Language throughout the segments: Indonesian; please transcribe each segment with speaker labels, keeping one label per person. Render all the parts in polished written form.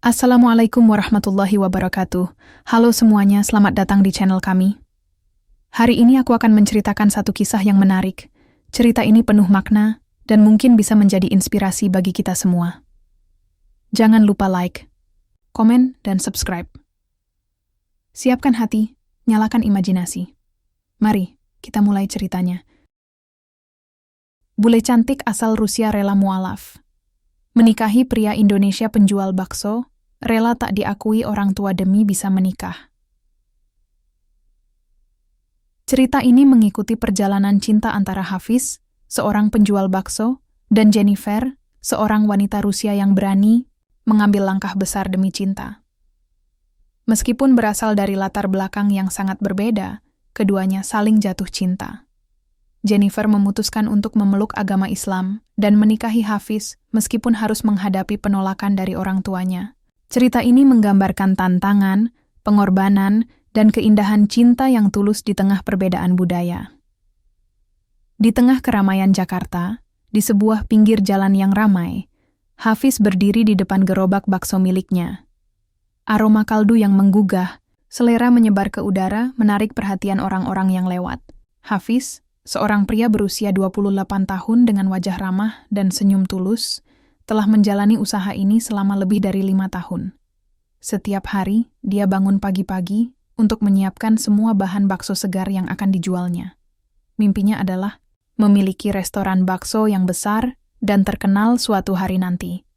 Speaker 1: Assalamualaikum warahmatullahi wabarakatuh. Halo semuanya, selamat datang di channel kami. Hari ini aku akan menceritakan satu kisah yang menarik. Cerita ini penuh makna dan mungkin bisa menjadi inspirasi bagi kita semua. Jangan lupa like, komen, dan subscribe. Siapkan hati, nyalakan imajinasi. Mari, kita mulai ceritanya. Bule cantik asal Rusia rela mualaf. Menikahi pria Indonesia penjual bakso, rela tak diakui orang tua demi bisa menikah. Cerita ini mengikuti perjalanan cinta antara Hafiz, seorang penjual bakso, dan Jennifer, seorang wanita Rusia yang berani mengambil langkah besar demi cinta. Meskipun berasal dari latar belakang yang sangat berbeda, keduanya saling jatuh cinta. Jennifer memutuskan untuk memeluk agama Islam dan menikahi Hafiz meskipun harus menghadapi penolakan dari orang tuanya. Cerita ini menggambarkan tantangan, pengorbanan, dan keindahan cinta yang tulus di tengah perbedaan budaya. Di tengah keramaian Jakarta, di sebuah pinggir jalan yang ramai, Hafiz berdiri di depan gerobak bakso miliknya. Aroma kaldu yang menggugah, selera menyebar ke udara menarik perhatian orang-orang yang lewat. Hafiz, seorang pria berusia 28 tahun dengan wajah ramah dan senyum tulus, telah menjalani usaha ini selama lebih dari 5 tahun. Setiap hari, dia bangun pagi-pagi untuk menyiapkan semua bahan bakso segar yang akan dijualnya. Mimpinya adalah memiliki restoran bakso yang besar dan terkenal suatu hari nanti.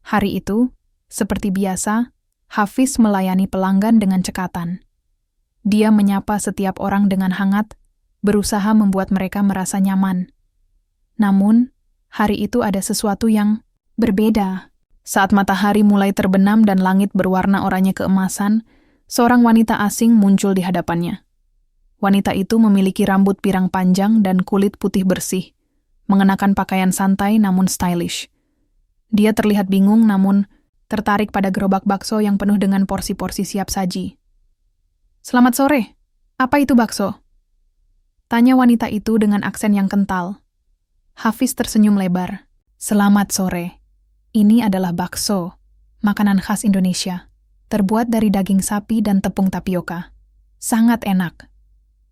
Speaker 1: Hari itu, seperti biasa, Hafiz melayani pelanggan dengan cekatan. Dia menyapa setiap orang dengan hangat, berusaha membuat mereka merasa nyaman. Namun, hari itu ada sesuatu yang berbeda. Saat matahari mulai terbenam dan langit berwarna oranye keemasan, seorang wanita asing muncul di hadapannya. Wanita itu memiliki rambut pirang panjang dan kulit putih bersih, mengenakan pakaian santai namun stylish. Dia terlihat bingung namun tertarik pada gerobak bakso yang penuh dengan porsi-porsi siap saji. "Selamat sore, apa itu bakso?" tanya wanita itu dengan aksen yang kental. Hafiz tersenyum lebar. "Selamat sore. Ini adalah bakso, makanan khas Indonesia, terbuat dari daging sapi dan tepung tapioka. Sangat enak."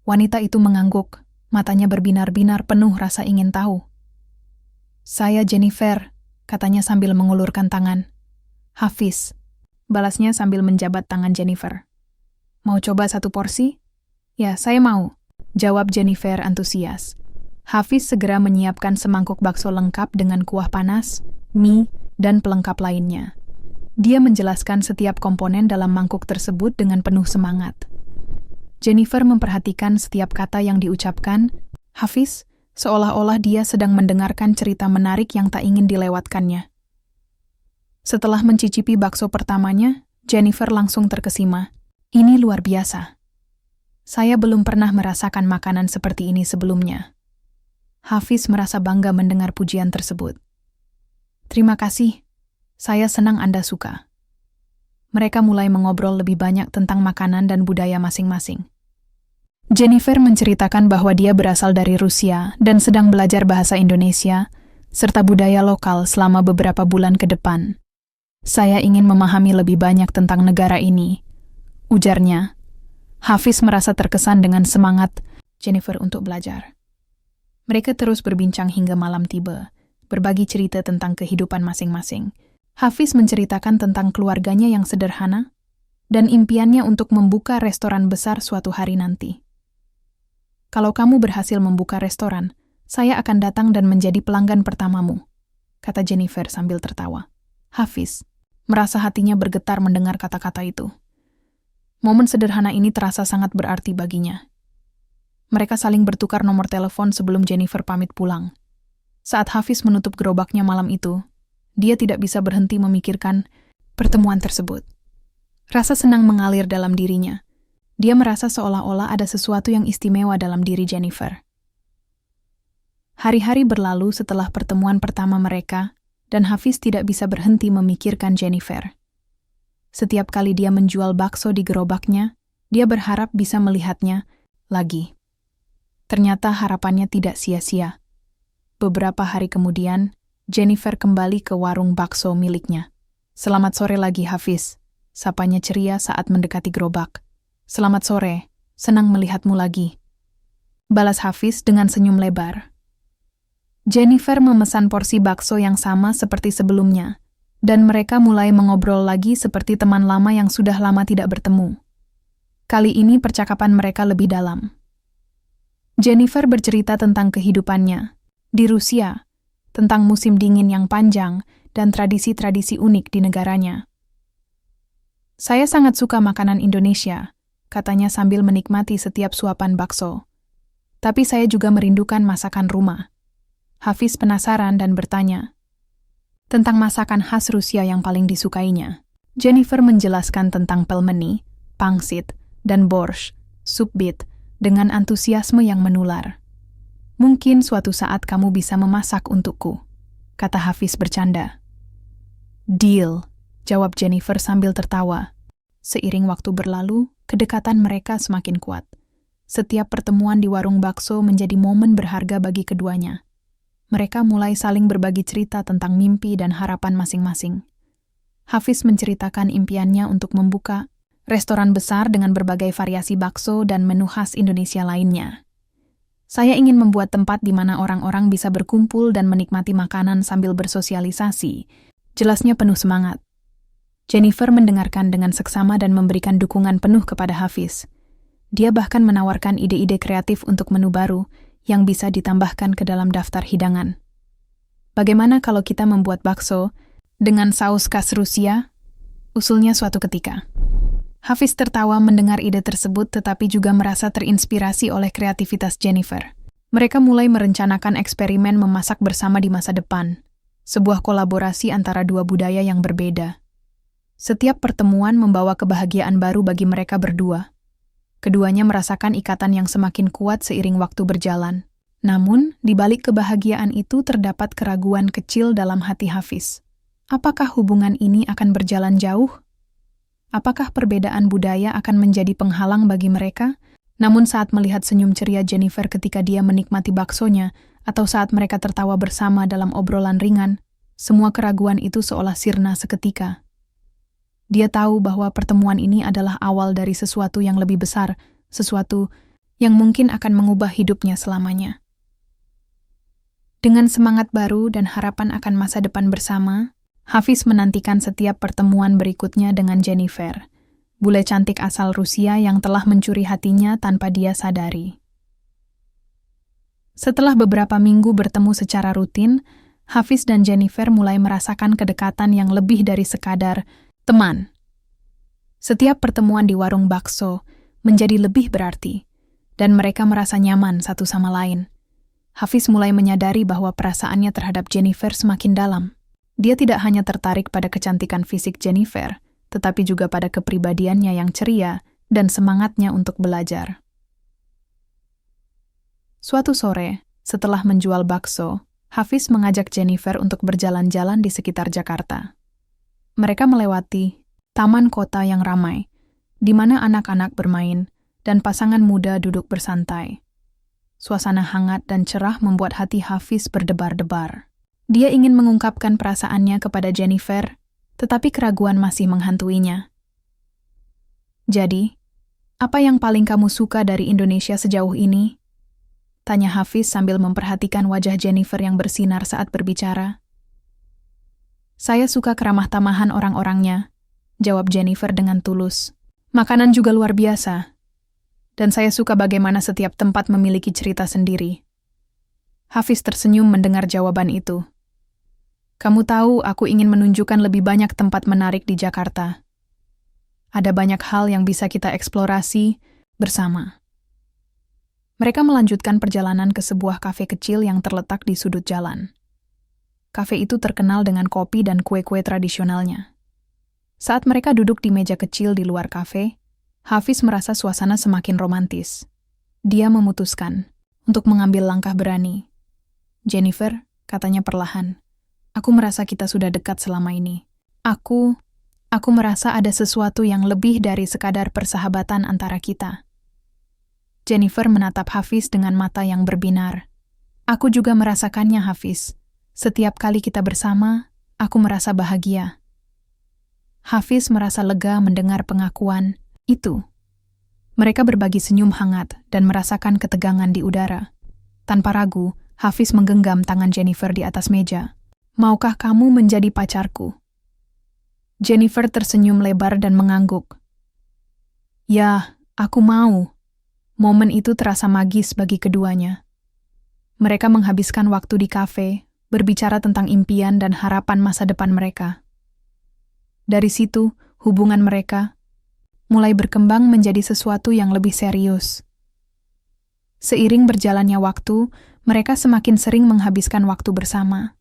Speaker 1: Wanita itu mengangguk, matanya berbinar-binar penuh rasa ingin tahu. "Saya Jennifer," katanya sambil mengulurkan tangan. "Hafiz," balasnya sambil menjabat tangan Jennifer. "Mau coba satu porsi?" "Ya, saya mau," jawab Jennifer antusias. Hafiz segera menyiapkan semangkuk bakso lengkap dengan kuah panas, mie, dan pelengkap lainnya. Dia menjelaskan setiap komponen dalam mangkuk tersebut dengan penuh semangat. Jennifer memperhatikan setiap kata yang diucapkan Hafiz, seolah-olah dia sedang mendengarkan cerita menarik yang tak ingin dilewatkannya. Setelah mencicipi bakso pertamanya, Jennifer langsung terkesima. "Ini luar biasa. Saya belum pernah merasakan makanan seperti ini sebelumnya." Hafiz merasa bangga mendengar pujian tersebut. "Terima kasih, saya senang Anda suka." Mereka mulai mengobrol lebih banyak tentang makanan dan budaya masing-masing. Jennifer menceritakan bahwa dia berasal dari Rusia dan sedang belajar bahasa Indonesia, serta budaya lokal selama beberapa bulan ke depan. "Saya ingin memahami lebih banyak tentang negara ini," ujarnya. Hafiz merasa terkesan dengan semangat Jennifer untuk belajar. Mereka terus berbincang hingga malam tiba, berbagi cerita tentang kehidupan masing-masing. Hafiz menceritakan tentang keluarganya yang sederhana dan impiannya untuk membuka restoran besar suatu hari nanti. "Kalau kamu berhasil membuka restoran, saya akan datang dan menjadi pelanggan pertamamu," kata Jennifer sambil tertawa. Hafiz merasa hatinya bergetar mendengar kata-kata itu. Momen sederhana ini terasa sangat berarti baginya. Mereka saling bertukar nomor telepon sebelum Jennifer pamit pulang. Saat Hafiz menutup gerobaknya malam itu, dia tidak bisa berhenti memikirkan pertemuan tersebut. Rasa senang mengalir dalam dirinya. Dia merasa seolah-olah ada sesuatu yang istimewa dalam diri Jennifer. Hari-hari berlalu setelah pertemuan pertama mereka, dan Hafiz tidak bisa berhenti memikirkan Jennifer. Setiap kali dia menjual bakso di gerobaknya, dia berharap bisa melihatnya lagi. Ternyata harapannya tidak sia-sia. Beberapa hari kemudian, Jennifer kembali ke warung bakso miliknya. Selamat sore lagi, Hafiz. Sapanya ceria saat mendekati gerobak. Selamat sore, senang melihatmu lagi. Balas Hafiz dengan senyum lebar. Jennifer memesan porsi bakso yang sama seperti sebelumnya, dan mereka mulai mengobrol lagi seperti teman lama yang sudah lama tidak bertemu. Kali ini percakapan mereka lebih dalam. Jennifer bercerita tentang kehidupannya di Rusia, tentang musim dingin yang panjang, dan tradisi-tradisi unik di negaranya. Saya sangat suka makanan Indonesia, katanya sambil menikmati setiap suapan bakso. Tapi saya juga merindukan masakan rumah. Hafiz penasaran dan bertanya tentang masakan khas Rusia yang paling disukainya. Jennifer menjelaskan tentang pelmeni, pangsit, dan borscht, sup beet, dengan antusiasme yang menular. Mungkin suatu saat kamu bisa memasak untukku, kata Hafiz bercanda. Deal, jawab Jennifer sambil tertawa. Seiring waktu berlalu, kedekatan mereka semakin kuat. Setiap pertemuan di warung bakso menjadi momen berharga bagi keduanya. Mereka mulai saling berbagi cerita tentang mimpi dan harapan masing-masing. Hafiz menceritakan impiannya untuk membuka restoran besar dengan berbagai variasi bakso dan menu khas Indonesia lainnya. Saya ingin membuat tempat di mana orang-orang bisa berkumpul dan menikmati makanan sambil bersosialisasi. Jelasnya penuh semangat. Jennifer mendengarkan dengan seksama dan memberikan dukungan penuh kepada Hafiz. Dia bahkan menawarkan ide-ide kreatif untuk menu baru yang bisa ditambahkan ke dalam daftar hidangan. Bagaimana kalau kita membuat bakso dengan saus khas Rusia? Usulnya suatu ketika. Hafiz tertawa mendengar ide tersebut tetapi juga merasa terinspirasi oleh kreativitas Jennifer. Mereka mulai merencanakan eksperimen memasak bersama di masa depan. Sebuah kolaborasi antara dua budaya yang berbeda. Setiap pertemuan membawa kebahagiaan baru bagi mereka berdua. Keduanya merasakan ikatan yang semakin kuat seiring waktu berjalan. Namun, di balik kebahagiaan itu terdapat keraguan kecil dalam hati Hafiz. Apakah hubungan ini akan berjalan jauh? Apakah perbedaan budaya akan menjadi penghalang bagi mereka? Namun saat melihat senyum ceria Jennifer ketika dia menikmati baksonya, atau saat mereka tertawa bersama dalam obrolan ringan, semua keraguan itu seolah sirna seketika. Dia tahu bahwa pertemuan ini adalah awal dari sesuatu yang lebih besar, sesuatu yang mungkin akan mengubah hidupnya selamanya. Dengan semangat baru dan harapan akan masa depan bersama, Hafiz menantikan setiap pertemuan berikutnya dengan Jennifer, bule cantik asal Rusia yang telah mencuri hatinya tanpa dia sadari. Setelah beberapa minggu bertemu secara rutin, Hafiz dan Jennifer mulai merasakan kedekatan yang lebih dari sekadar teman. Setiap pertemuan di warung bakso menjadi lebih berarti, dan mereka merasa nyaman satu sama lain. Hafiz mulai menyadari bahwa perasaannya terhadap Jennifer semakin dalam. Dia tidak hanya tertarik pada kecantikan fisik Jennifer, tetapi juga pada kepribadiannya yang ceria dan semangatnya untuk belajar. Suatu sore, setelah menjual bakso, Hafiz mengajak Jennifer untuk berjalan-jalan di sekitar Jakarta. Mereka melewati taman kota yang ramai, di mana anak-anak bermain dan pasangan muda duduk bersantai. Suasana hangat dan cerah membuat hati Hafiz berdebar-debar. Dia ingin mengungkapkan perasaannya kepada Jennifer, tetapi keraguan masih menghantuinya. Jadi, apa yang paling kamu suka dari Indonesia sejauh ini? Tanya Hafiz sambil memperhatikan wajah Jennifer yang bersinar saat berbicara. Saya suka keramah tamahan orang-orangnya, jawab Jennifer dengan tulus. Makanan juga luar biasa. Dan saya suka bagaimana setiap tempat memiliki cerita sendiri. Hafiz tersenyum mendengar jawaban itu. Kamu tahu aku ingin menunjukkan lebih banyak tempat menarik di Jakarta. Ada banyak hal yang bisa kita eksplorasi bersama. Mereka melanjutkan perjalanan ke sebuah kafe kecil yang terletak di sudut jalan. Kafe itu terkenal dengan kopi dan kue-kue tradisionalnya. Saat mereka duduk di meja kecil di luar kafe, Hafiz merasa suasana semakin romantis. Dia memutuskan untuk mengambil langkah berani. Jennifer, katanya perlahan, aku merasa kita sudah dekat selama ini. Aku merasa ada sesuatu yang lebih dari sekadar persahabatan antara kita. Jennifer menatap Hafiz dengan mata yang berbinar. Aku juga merasakannya, Hafiz. Setiap kali kita bersama, aku merasa bahagia. Hafiz merasa lega mendengar pengakuan itu. Mereka berbagi senyum hangat dan merasakan ketegangan di udara. Tanpa ragu, Hafiz menggenggam tangan Jennifer di atas meja. "Maukah kamu menjadi pacarku?" Jennifer tersenyum lebar dan mengangguk. "Ya, aku mau." Momen itu terasa magis bagi keduanya. Mereka menghabiskan waktu di kafe, berbicara tentang impian dan harapan masa depan mereka. Dari situ, hubungan mereka mulai berkembang menjadi sesuatu yang lebih serius. Seiring berjalannya waktu, mereka semakin sering menghabiskan waktu bersama.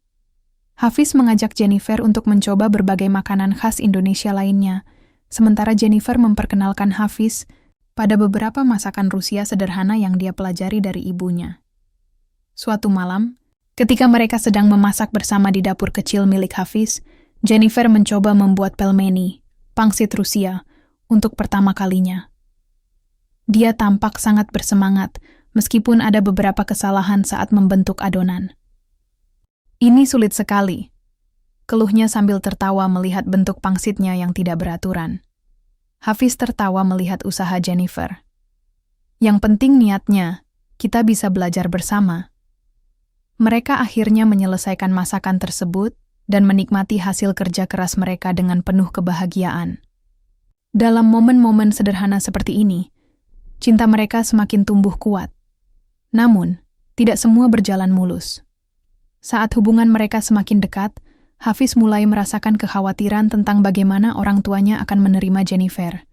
Speaker 1: Hafiz mengajak Jennifer untuk mencoba berbagai makanan khas Indonesia lainnya, sementara Jennifer memperkenalkan Hafiz pada beberapa masakan Rusia sederhana yang dia pelajari dari ibunya. Suatu malam, ketika mereka sedang memasak bersama di dapur kecil milik Hafiz, Jennifer mencoba membuat pelmeni, pangsit Rusia, untuk pertama kalinya. Dia tampak sangat bersemangat, meskipun ada beberapa kesalahan saat membentuk adonan. "Ini sulit sekali," keluhnya sambil tertawa melihat bentuk pangsitnya yang tidak beraturan. Hafiz tertawa melihat usaha Jennifer. "Yang penting niatnya, kita bisa belajar bersama." Mereka akhirnya menyelesaikan masakan tersebut dan menikmati hasil kerja keras mereka dengan penuh kebahagiaan. Dalam momen-momen sederhana seperti ini, cinta mereka semakin tumbuh kuat. Namun, tidak semua berjalan mulus. Saat hubungan mereka semakin dekat, Hafiz mulai merasakan kekhawatiran tentang bagaimana orang tuanya akan menerima Jennifer.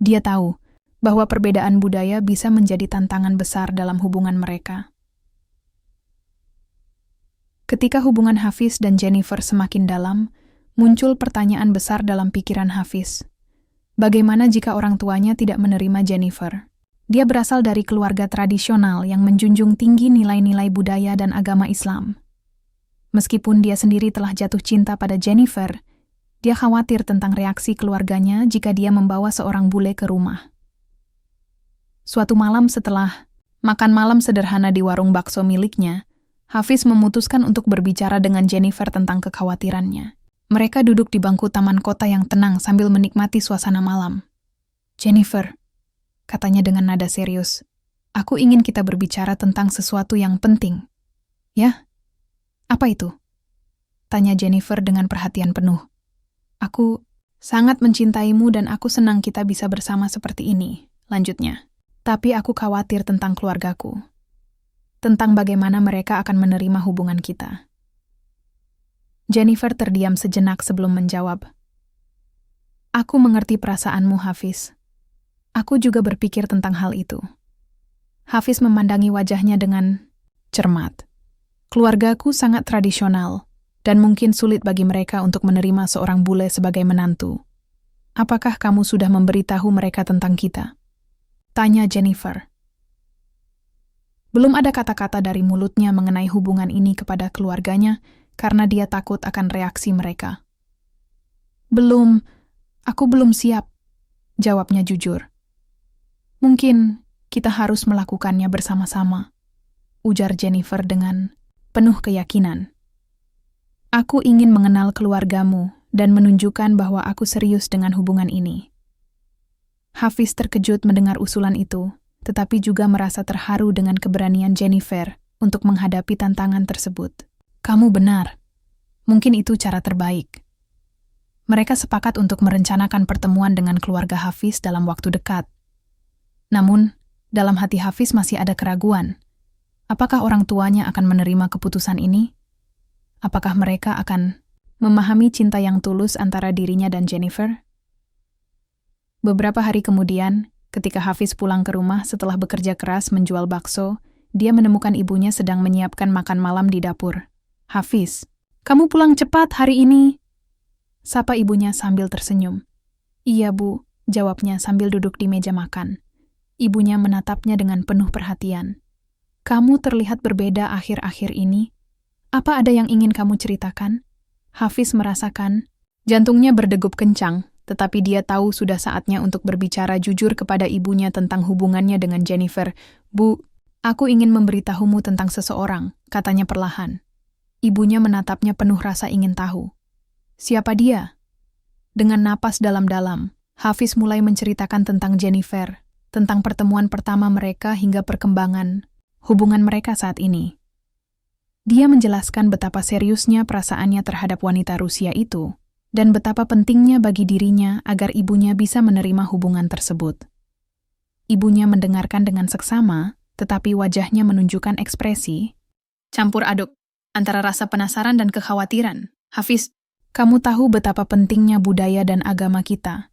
Speaker 1: Dia tahu bahwa perbedaan budaya bisa menjadi tantangan besar dalam hubungan mereka. Ketika hubungan Hafiz dan Jennifer semakin dalam, muncul pertanyaan besar dalam pikiran Hafiz. Bagaimana jika orang tuanya tidak menerima Jennifer? Dia berasal dari keluarga tradisional yang menjunjung tinggi nilai-nilai budaya dan agama Islam. Meskipun dia sendiri telah jatuh cinta pada Jennifer, dia khawatir tentang reaksi keluarganya jika dia membawa seorang bule ke rumah. Suatu malam setelah makan malam sederhana di warung bakso miliknya, Hafiz memutuskan untuk berbicara dengan Jennifer tentang kekhawatirannya. Mereka duduk di bangku taman kota yang tenang sambil menikmati suasana malam. "Jennifer," katanya dengan nada serius, "aku ingin kita berbicara tentang sesuatu yang penting." "Ya? Apa itu?" tanya Jennifer dengan perhatian penuh. "Aku sangat mencintaimu dan aku senang kita bisa bersama seperti ini," lanjutnya. "Tapi aku khawatir tentang keluargaku. Tentang bagaimana mereka akan menerima hubungan kita." Jennifer terdiam sejenak sebelum menjawab. "Aku mengerti perasaanmu, Hafiz. Aku juga berpikir tentang hal itu." Hafiz memandangi wajahnya dengan cermat. "Keluargaku sangat tradisional, dan mungkin sulit bagi mereka untuk menerima seorang bule sebagai menantu. Apakah kamu sudah memberitahu mereka tentang kita?" tanya Jennifer. Belum ada kata-kata dari mulutnya mengenai hubungan ini kepada keluarganya, karena dia takut akan reaksi mereka. Aku belum siap," jawabnya jujur. "Mungkin kita harus melakukannya bersama-sama," ujar Jennifer dengan penuh keyakinan. "Aku ingin mengenal keluargamu dan menunjukkan bahwa aku serius dengan hubungan ini." Hafiz terkejut mendengar usulan itu, tetapi juga merasa terharu dengan keberanian Jennifer untuk menghadapi tantangan tersebut. "Kamu benar. Mungkin itu cara terbaik." Mereka sepakat untuk merencanakan pertemuan dengan keluarga Hafiz dalam waktu dekat. Namun, dalam hati Hafiz masih ada keraguan. Apakah orang tuanya akan menerima keputusan ini? Apakah mereka akan memahami cinta yang tulus antara dirinya dan Jennifer? Beberapa hari kemudian, ketika Hafiz pulang ke rumah setelah bekerja keras menjual bakso, dia menemukan ibunya sedang menyiapkan makan malam di dapur. "Hafiz, kamu pulang cepat hari ini?" sapa ibunya sambil tersenyum. "Iya, Bu," jawabnya sambil duduk di meja makan. Ibunya menatapnya dengan penuh perhatian. "Kamu terlihat berbeda akhir-akhir ini. Apa ada yang ingin kamu ceritakan?" Hafiz merasakan jantungnya berdegup kencang, tetapi dia tahu sudah saatnya untuk berbicara jujur kepada ibunya tentang hubungannya dengan Jennifer. "Bu, aku ingin memberitahumu tentang seseorang," katanya perlahan. Ibunya menatapnya penuh rasa ingin tahu. "Siapa dia?" Dengan napas dalam-dalam, Hafiz mulai menceritakan tentang Jennifer, tentang pertemuan pertama mereka hingga perkembangan hubungan mereka saat ini. Dia menjelaskan betapa seriusnya perasaannya terhadap wanita Rusia itu, dan betapa pentingnya bagi dirinya agar ibunya bisa menerima hubungan tersebut. Ibunya mendengarkan dengan seksama, tetapi wajahnya menunjukkan ekspresi campur aduk antara rasa penasaran dan kekhawatiran. Hafiz, kamu tahu betapa pentingnya budaya dan agama kita,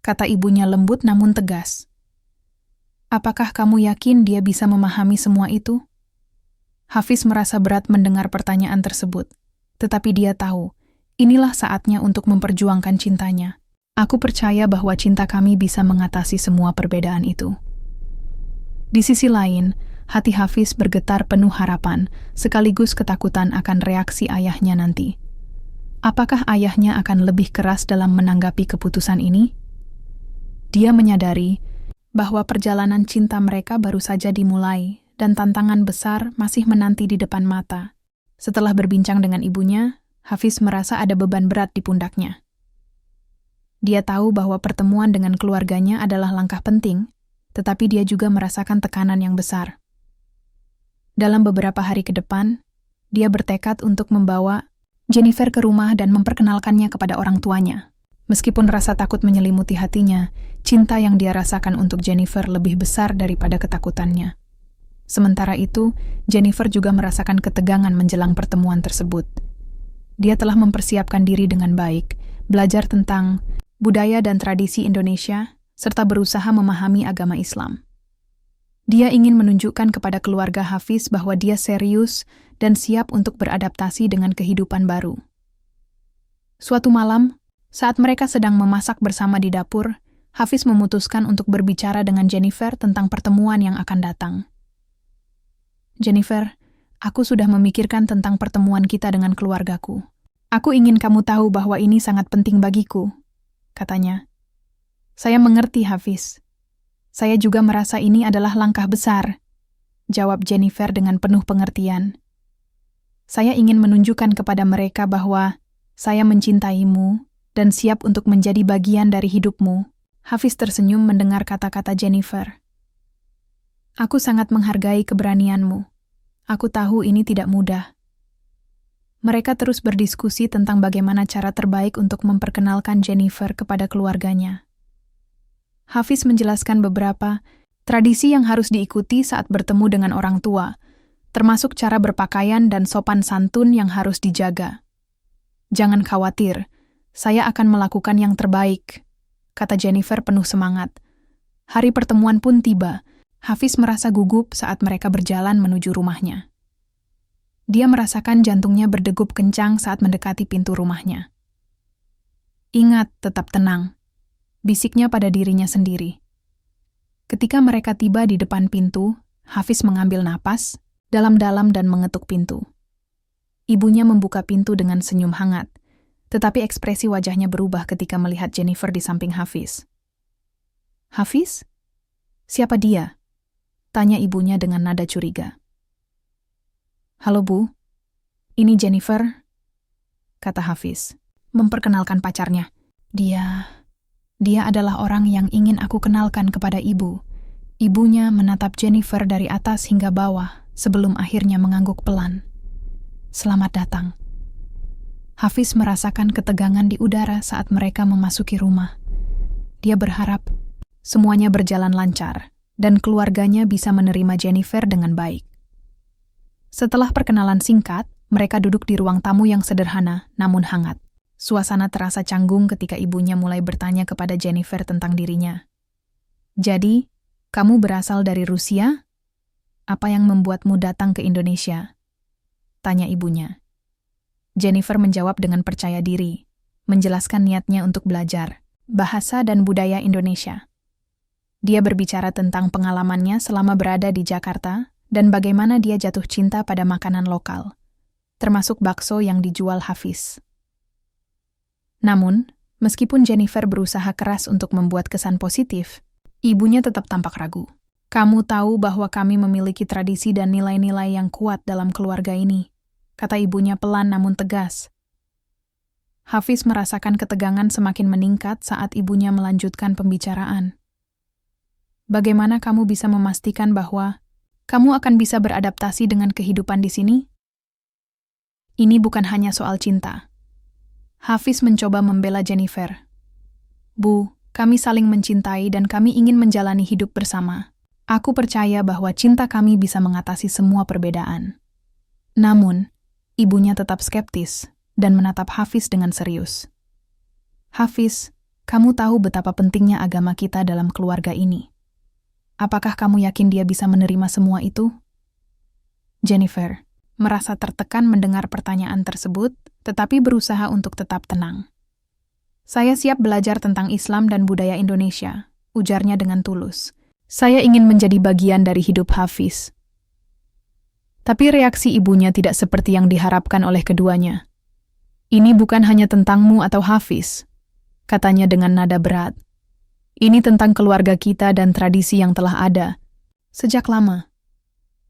Speaker 1: kata ibunya lembut namun tegas. Apakah kamu yakin dia bisa memahami semua itu? Hafiz merasa berat mendengar pertanyaan tersebut, tetapi dia tahu, inilah saatnya untuk memperjuangkan cintanya. Aku percaya bahwa cinta kami bisa mengatasi semua perbedaan itu. Di sisi lain, hati Hafiz bergetar penuh harapan, sekaligus ketakutan akan reaksi ayahnya nanti. Apakah ayahnya akan lebih keras dalam menanggapi keputusan ini? Dia menyadari bahwa perjalanan cinta mereka baru saja dimulai dan tantangan besar masih menanti di depan mata. Setelah berbincang dengan ibunya, Hafiz merasa ada beban berat di pundaknya. Dia tahu bahwa pertemuan dengan keluarganya adalah langkah penting, tetapi dia juga merasakan tekanan yang besar. Dalam beberapa hari ke depan, dia bertekad untuk membawa Jennifer ke rumah dan memperkenalkannya kepada orang tuanya. Meskipun rasa takut menyelimuti hatinya, cinta yang dia rasakan untuk Jennifer lebih besar daripada ketakutannya. Sementara itu, Jennifer juga merasakan ketegangan menjelang pertemuan tersebut. Dia telah mempersiapkan diri dengan baik, belajar tentang budaya dan tradisi Indonesia, serta berusaha memahami agama Islam. Dia ingin menunjukkan kepada keluarga Hafiz bahwa dia serius dan siap untuk beradaptasi dengan kehidupan baru. Suatu malam, saat mereka sedang memasak bersama di dapur, Hafiz memutuskan untuk berbicara dengan Jennifer tentang pertemuan yang akan datang. Jennifer, aku sudah memikirkan tentang pertemuan kita dengan keluargaku. Aku ingin kamu tahu bahwa ini sangat penting bagiku, katanya. Saya mengerti, Hafiz. Saya juga merasa ini adalah langkah besar, jawab Jennifer dengan penuh pengertian. Saya ingin menunjukkan kepada mereka bahwa saya mencintaimu dan siap untuk menjadi bagian dari hidupmu. Hafiz tersenyum mendengar kata-kata Jennifer. Aku sangat menghargai keberanianmu. Aku tahu ini tidak mudah. Mereka terus berdiskusi tentang bagaimana cara terbaik untuk memperkenalkan Jennifer kepada keluarganya. Hafiz menjelaskan beberapa tradisi yang harus diikuti saat bertemu dengan orang tua, termasuk cara berpakaian dan sopan santun yang harus dijaga. Jangan khawatir, saya akan melakukan yang terbaik, kata Jennifer penuh semangat. Hari pertemuan pun tiba. Hafiz merasa gugup saat mereka berjalan menuju rumahnya. Dia merasakan jantungnya berdegup kencang saat mendekati pintu rumahnya. Ingat, tetap tenang, bisiknya pada dirinya sendiri. Ketika mereka tiba di depan pintu, Hafiz mengambil napas dalam-dalam dan mengetuk pintu. Ibunya membuka pintu dengan senyum hangat, tetapi ekspresi wajahnya berubah ketika melihat Jennifer di samping Hafiz. Hafiz? Siapa dia? Tanya ibunya dengan nada curiga. Halo Bu, ini Jennifer, kata Hafiz, memperkenalkan pacarnya. Dia adalah orang yang ingin aku kenalkan kepada ibu. Ibunya menatap Jennifer dari atas hingga bawah sebelum akhirnya mengangguk pelan. Selamat datang. Hafiz merasakan ketegangan di udara saat mereka memasuki rumah. Dia berharap semuanya berjalan lancar dan keluarganya bisa menerima Jennifer dengan baik. Setelah perkenalan singkat, mereka duduk di ruang tamu yang sederhana namun hangat. Suasana terasa canggung ketika ibunya mulai bertanya kepada Jennifer tentang dirinya. Jadi, kamu berasal dari Rusia? Apa yang membuatmu datang ke Indonesia? Tanya ibunya. Jennifer menjawab dengan percaya diri, menjelaskan niatnya untuk belajar bahasa dan budaya Indonesia. Dia berbicara tentang pengalamannya selama berada di Jakarta dan bagaimana dia jatuh cinta pada makanan lokal, termasuk bakso yang dijual Hafiz. Namun, meskipun Jennifer berusaha keras untuk membuat kesan positif, ibunya tetap tampak ragu. Kamu tahu bahwa kami memiliki tradisi dan nilai-nilai yang kuat dalam keluarga ini, kata ibunya pelan namun tegas. Hafiz merasakan ketegangan semakin meningkat saat ibunya melanjutkan pembicaraan. Bagaimana kamu bisa memastikan bahwa kamu akan bisa beradaptasi dengan kehidupan di sini? Ini bukan hanya soal cinta. Hafiz mencoba membela Jennifer. Bu, kami saling mencintai dan kami ingin menjalani hidup bersama. Aku percaya bahwa cinta kami bisa mengatasi semua perbedaan. Namun, ibunya tetap skeptis dan menatap Hafiz dengan serius. Hafiz, kamu tahu betapa pentingnya agama kita dalam keluarga ini. Apakah kamu yakin dia bisa menerima semua itu? Jennifer merasa tertekan mendengar pertanyaan tersebut, tetapi berusaha untuk tetap tenang. Saya siap belajar tentang Islam dan budaya Indonesia, ujarnya dengan tulus. Saya ingin menjadi bagian dari hidup Hafiz. Tapi reaksi ibunya tidak seperti yang diharapkan oleh keduanya. Ini bukan hanya tentangmu atau Hafiz, katanya dengan nada berat. Ini tentang keluarga kita dan tradisi yang telah ada sejak lama.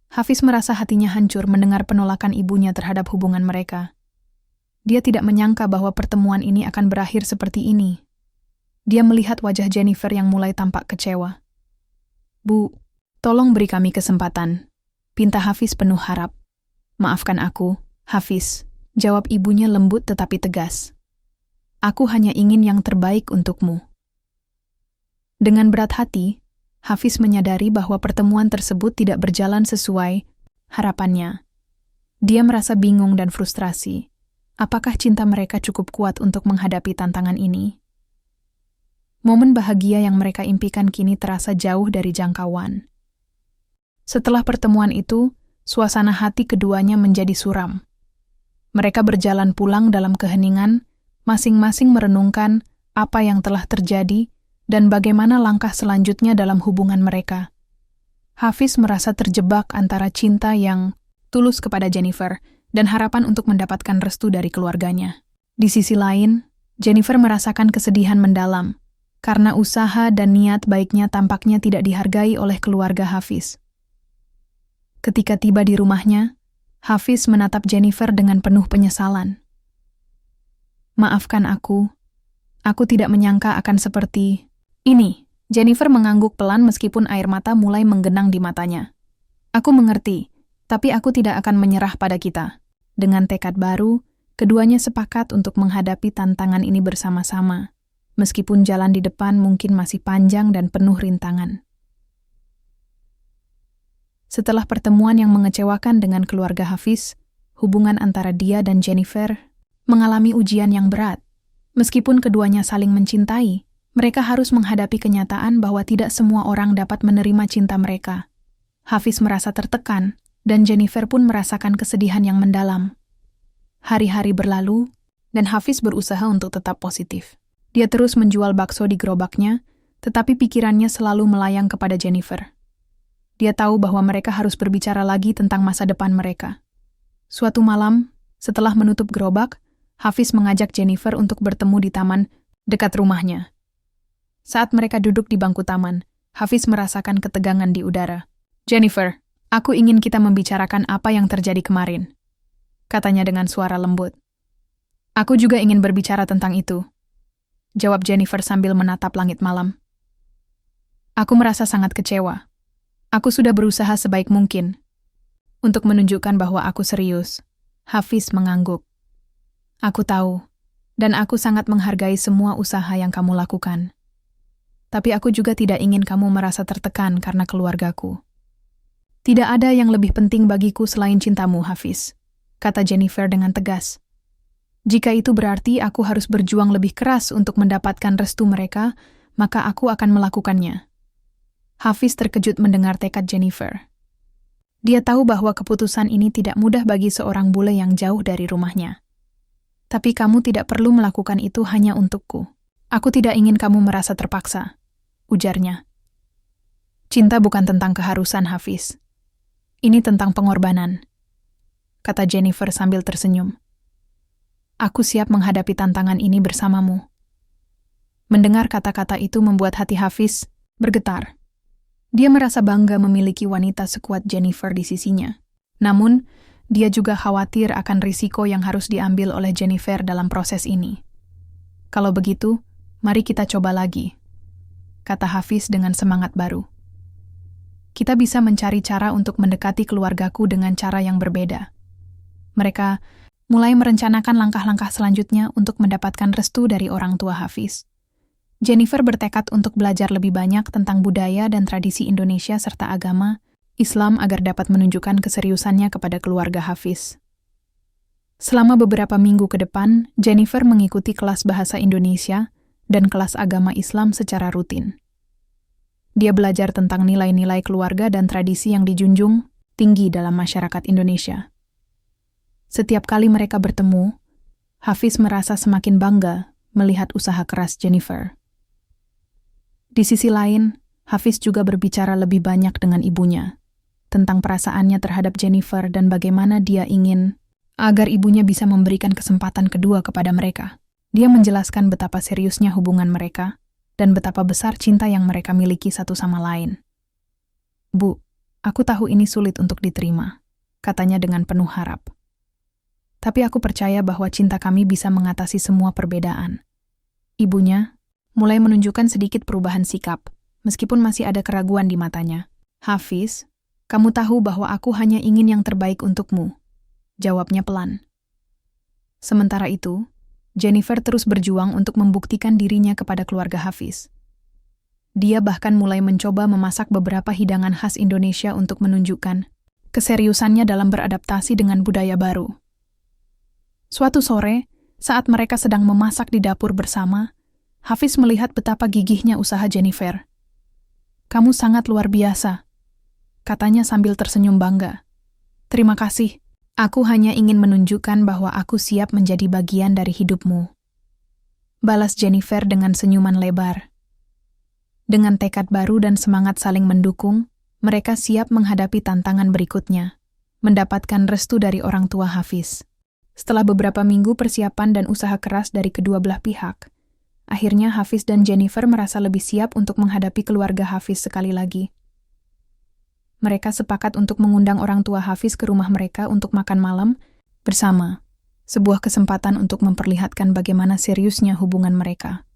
Speaker 1: Hafiz merasa hatinya hancur mendengar penolakan ibunya terhadap hubungan mereka. Dia tidak menyangka bahwa pertemuan ini akan berakhir seperti ini. Dia melihat wajah Jennifer yang mulai tampak kecewa. Bu, tolong beri kami kesempatan, pinta Hafiz penuh harap. Maafkan aku, Hafiz, jawab ibunya lembut tetapi tegas. Aku hanya ingin yang terbaik untukmu. Dengan berat hati, Hafiz menyadari bahwa pertemuan tersebut tidak berjalan sesuai harapannya. Dia merasa bingung dan frustrasi. Apakah cinta mereka cukup kuat untuk menghadapi tantangan ini? Momen bahagia yang mereka impikan kini terasa jauh dari jangkauan. Setelah pertemuan itu, suasana hati keduanya menjadi suram. Mereka berjalan pulang dalam keheningan, masing-masing merenungkan apa yang telah terjadi dan bagaimana langkah selanjutnya dalam hubungan mereka. Hafiz merasa terjebak antara cinta yang tulus kepada Jennifer dan harapan untuk mendapatkan restu dari keluarganya. Di sisi lain, Jennifer merasakan kesedihan mendalam karena usaha dan niat baiknya tampaknya tidak dihargai oleh keluarga Hafiz. Ketika tiba di rumahnya, Hafiz menatap Jennifer dengan penuh penyesalan. Maafkan aku tidak menyangka akan seperti ini. Jennifer mengangguk pelan meskipun air mata mulai menggenang di matanya. Aku mengerti, tapi aku tidak akan menyerah pada kita. Dengan tekad baru, keduanya sepakat untuk menghadapi tantangan ini bersama-sama, meskipun jalan di depan mungkin masih panjang dan penuh rintangan. Setelah pertemuan yang mengecewakan dengan keluarga Hafiz, hubungan antara dia dan Jennifer mengalami ujian yang berat. Meskipun keduanya saling mencintai, mereka harus menghadapi kenyataan bahwa tidak semua orang dapat menerima cinta mereka. Hafiz merasa tertekan, dan Jennifer pun merasakan kesedihan yang mendalam. Hari-hari berlalu, dan Hafiz berusaha untuk tetap positif. Dia terus menjual bakso di gerobaknya, tetapi pikirannya selalu melayang kepada Jennifer. Dia tahu bahwa mereka harus berbicara lagi tentang masa depan mereka. Suatu malam, setelah menutup gerobak, Hafiz mengajak Jennifer untuk bertemu di taman dekat rumahnya. Saat mereka duduk di bangku taman, Hafiz merasakan ketegangan di udara. Jennifer, aku ingin kita membicarakan apa yang terjadi kemarin, katanya dengan suara lembut. Aku juga ingin berbicara tentang itu, jawab Jennifer sambil menatap langit malam. Aku merasa sangat kecewa. Aku sudah berusaha sebaik mungkin untuk menunjukkan bahwa aku serius. Hafiz mengangguk. Aku tahu, dan aku sangat menghargai semua usaha yang kamu lakukan. Tapi aku juga tidak ingin kamu merasa tertekan karena keluargaku. Tidak ada yang lebih penting bagiku selain cintamu, Hafiz, kata Jennifer dengan tegas. Jika itu berarti aku harus berjuang lebih keras untuk mendapatkan restu mereka, maka aku akan melakukannya. Hafiz terkejut mendengar tekad Jennifer. Dia tahu bahwa keputusan ini tidak mudah bagi seorang bule yang jauh dari rumahnya. Tapi kamu tidak perlu melakukan itu hanya untukku. Aku tidak ingin kamu merasa terpaksa, ujarnya. Cinta bukan tentang keharusan, Hafiz. Ini tentang pengorbanan, kata Jennifer sambil tersenyum. Aku siap menghadapi tantangan ini bersamamu. Mendengar kata-kata itu membuat hati Hafiz bergetar. Dia merasa bangga memiliki wanita sekuat Jennifer di sisinya. Namun, dia juga khawatir akan risiko yang harus diambil oleh Jennifer dalam proses ini. Kalau begitu, mari kita coba lagi, kata Hafiz dengan semangat baru. Kita bisa mencari cara untuk mendekati keluargaku dengan cara yang berbeda. Mereka mulai merencanakan langkah-langkah selanjutnya untuk mendapatkan restu dari orang tua Hafiz. Jennifer bertekad untuk belajar lebih banyak tentang budaya dan tradisi Indonesia serta agama Islam agar dapat menunjukkan keseriusannya kepada keluarga Hafiz. Selama beberapa minggu ke depan, Jennifer mengikuti kelas bahasa Indonesia dan kelas agama Islam secara rutin. Dia belajar tentang nilai-nilai keluarga dan tradisi yang dijunjung tinggi dalam masyarakat Indonesia. Setiap kali mereka bertemu, Hafiz merasa semakin bangga melihat usaha keras Jennifer. Di sisi lain, Hafiz juga berbicara lebih banyak dengan ibunya tentang perasaannya terhadap Jennifer dan bagaimana dia ingin agar ibunya bisa memberikan kesempatan kedua kepada mereka. Dia menjelaskan betapa seriusnya hubungan mereka dan betapa besar cinta yang mereka miliki satu sama lain. "Bu, aku tahu ini sulit untuk diterima," katanya dengan penuh harap. "Tapi aku percaya bahwa cinta kami bisa mengatasi semua perbedaan." Ibunya mulai menunjukkan sedikit perubahan sikap, meskipun masih ada keraguan di matanya. "Hafiz, kamu tahu bahwa aku hanya ingin yang terbaik untukmu," jawabnya pelan. Sementara itu, Jennifer terus berjuang untuk membuktikan dirinya kepada keluarga Hafiz. Dia bahkan mulai mencoba memasak beberapa hidangan khas Indonesia untuk menunjukkan keseriusannya dalam beradaptasi dengan budaya baru. Suatu sore, saat mereka sedang memasak di dapur bersama, Hafiz melihat betapa gigihnya usaha Jennifer. "Kamu sangat luar biasa," katanya sambil tersenyum bangga. "Terima kasih. Aku hanya ingin menunjukkan bahwa aku siap menjadi bagian dari hidupmu," balas Jennifer dengan senyuman lebar. Dengan tekad baru dan semangat saling mendukung, mereka siap menghadapi tantangan berikutnya, mendapatkan restu dari orang tua Hafiz. Setelah beberapa minggu persiapan dan usaha keras dari kedua belah pihak, akhirnya Hafiz dan Jennifer merasa lebih siap untuk menghadapi keluarga Hafiz sekali lagi. Mereka sepakat untuk mengundang orang tua Hafiz ke rumah mereka untuk makan malam bersama, sebuah kesempatan untuk memperlihatkan bagaimana seriusnya hubungan mereka.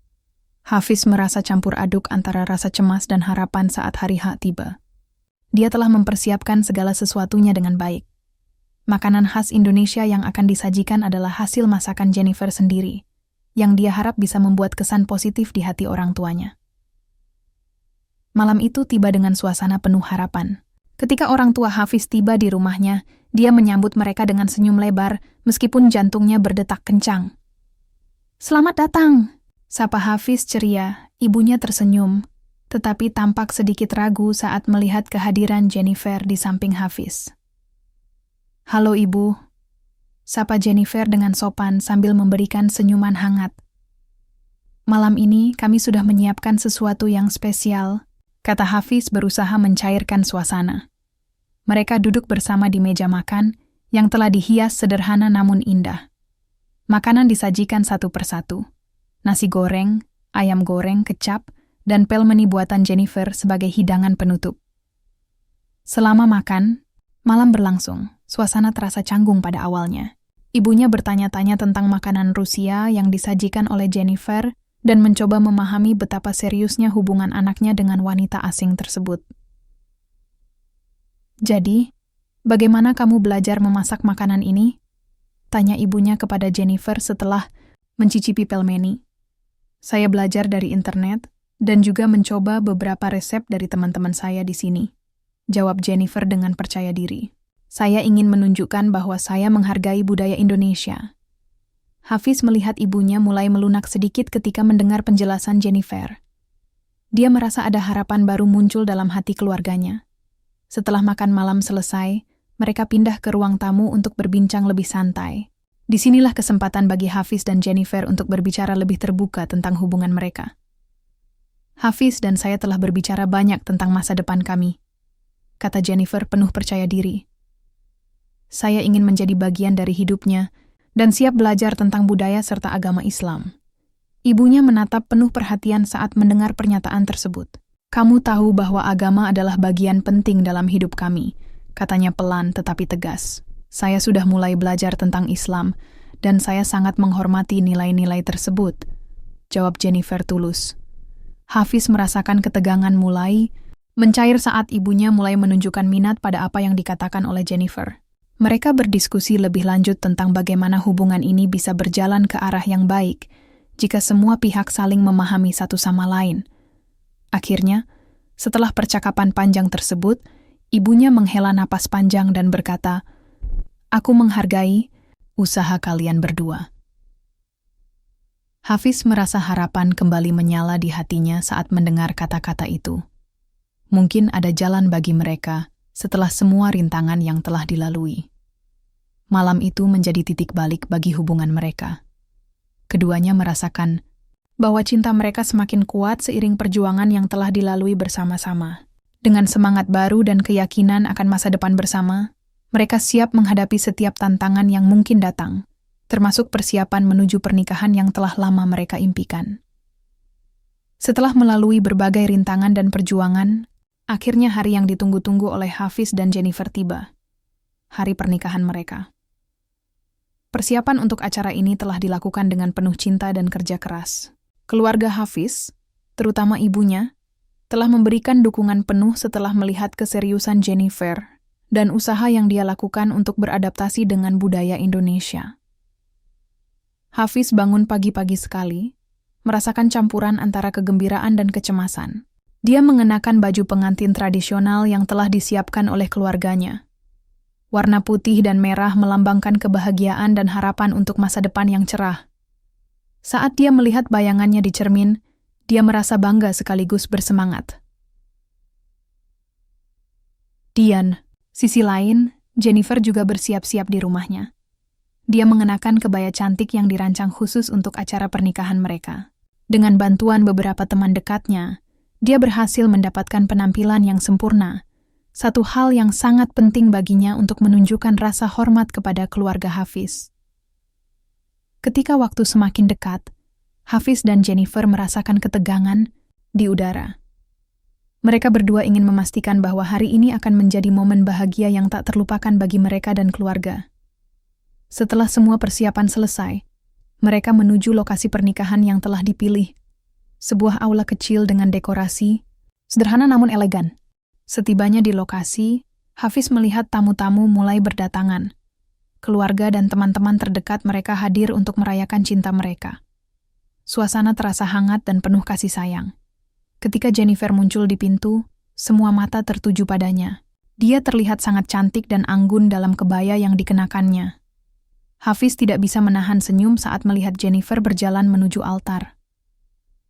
Speaker 1: Hafiz merasa campur aduk antara rasa cemas dan harapan saat hari H tiba. Dia telah mempersiapkan segala sesuatunya dengan baik. Makanan khas Indonesia yang akan disajikan adalah hasil masakan Jennifer sendiri, yang dia harap bisa membuat kesan positif di hati orang tuanya. Malam itu tiba dengan suasana penuh harapan. Ketika orang tua Hafiz tiba di rumahnya, dia menyambut mereka dengan senyum lebar, meskipun jantungnya berdetak kencang. "Selamat datang," sapa Hafiz ceria. Ibunya tersenyum, tetapi tampak sedikit ragu saat melihat kehadiran Jennifer di samping Hafiz. "Halo Ibu," sapa Jennifer dengan sopan sambil memberikan senyuman hangat. "Malam ini kami sudah menyiapkan sesuatu yang spesial," kata Hafiz berusaha mencairkan suasana. Mereka duduk bersama di meja makan yang telah dihias sederhana namun indah. Makanan disajikan satu persatu. Nasi goreng, ayam goreng, kecap, dan pelmeni buatan Jennifer sebagai hidangan penutup. Selama makan, malam berlangsung. Suasana terasa canggung pada awalnya. Ibunya bertanya-tanya tentang makanan Rusia yang disajikan oleh Jennifer dan mencoba memahami betapa seriusnya hubungan anaknya dengan wanita asing tersebut. "Jadi, bagaimana kamu belajar memasak makanan ini?" tanya ibunya kepada Jennifer setelah mencicipi pelmeni. "Saya belajar dari internet dan juga mencoba beberapa resep dari teman-teman saya di sini," jawab Jennifer dengan percaya diri. "Saya ingin menunjukkan bahwa saya menghargai budaya Indonesia." Hafiz melihat ibunya mulai melunak sedikit ketika mendengar penjelasan Jennifer. Dia merasa ada harapan baru muncul dalam hati keluarganya. Setelah makan malam selesai, mereka pindah ke ruang tamu untuk berbincang lebih santai. Disinilah kesempatan bagi Hafiz dan Jennifer untuk berbicara lebih terbuka tentang hubungan mereka. "Hafiz dan saya telah berbicara banyak tentang masa depan kami," kata Jennifer penuh percaya diri. "Saya ingin menjadi bagian dari hidupnya dan siap belajar tentang budaya serta agama Islam." Ibunya menatap penuh perhatian saat mendengar pernyataan tersebut. "Kamu tahu bahwa agama adalah bagian penting dalam hidup kami," katanya pelan tetapi tegas. Saya sudah mulai belajar tentang Islam, dan saya sangat menghormati nilai-nilai tersebut, jawab Jennifer tulus. Hafiz merasakan ketegangan mulai mencair saat ibunya mulai menunjukkan minat pada apa yang dikatakan oleh Jennifer. Mereka berdiskusi lebih lanjut tentang bagaimana hubungan ini bisa berjalan ke arah yang baik jika semua pihak saling memahami satu sama lain. Akhirnya, setelah percakapan panjang tersebut, ibunya menghela napas panjang dan berkata, "Aku menghargai usaha kalian berdua." Hafiz merasa harapan kembali menyala di hatinya saat mendengar kata-kata itu. Mungkin ada jalan bagi mereka setelah semua rintangan yang telah dilalui. Malam itu menjadi titik balik bagi hubungan mereka. Keduanya merasakan bahwa cinta mereka semakin kuat seiring perjuangan yang telah dilalui bersama-sama. Dengan semangat baru dan keyakinan akan masa depan bersama, mereka siap menghadapi setiap tantangan yang mungkin datang, termasuk persiapan menuju pernikahan yang telah lama mereka impikan. Setelah melalui berbagai rintangan dan perjuangan, akhirnya hari yang ditunggu-tunggu oleh Hafiz dan Jennifer tiba. Hari pernikahan mereka. Persiapan untuk acara ini telah dilakukan dengan penuh cinta dan kerja keras. Keluarga Hafiz, terutama ibunya, telah memberikan dukungan penuh setelah melihat keseriusan Jennifer dan usaha yang dia lakukan untuk beradaptasi dengan budaya Indonesia. Hafiz bangun pagi-pagi sekali, merasakan campuran antara kegembiraan dan kecemasan. Dia mengenakan baju pengantin tradisional yang telah disiapkan oleh keluarganya. Warna putih dan merah melambangkan kebahagiaan dan harapan untuk masa depan yang cerah. Saat dia melihat bayangannya di cermin, dia merasa bangga sekaligus bersemangat. Sisi lain, Jennifer juga bersiap-siap di rumahnya. Dia mengenakan kebaya cantik yang dirancang khusus untuk acara pernikahan mereka. Dengan bantuan beberapa teman dekatnya, dia berhasil mendapatkan penampilan yang sempurna, satu hal yang sangat penting baginya untuk menunjukkan rasa hormat kepada keluarga Hafiz. Ketika waktu semakin dekat, Hafiz dan Jennifer merasakan ketegangan di udara. Mereka berdua ingin memastikan bahwa hari ini akan menjadi momen bahagia yang tak terlupakan bagi mereka dan keluarga. Setelah semua persiapan selesai, mereka menuju lokasi pernikahan yang telah dipilih. Sebuah aula kecil dengan dekorasi, sederhana namun elegan. Setibanya di lokasi, Hafiz melihat tamu-tamu mulai berdatangan. Keluarga dan teman-teman terdekat mereka hadir untuk merayakan cinta mereka. Suasana terasa hangat dan penuh kasih sayang. Ketika Jennifer muncul di pintu, semua mata tertuju padanya. Dia terlihat sangat cantik dan anggun dalam kebaya yang dikenakannya. Hafiz tidak bisa menahan senyum saat melihat Jennifer berjalan menuju altar.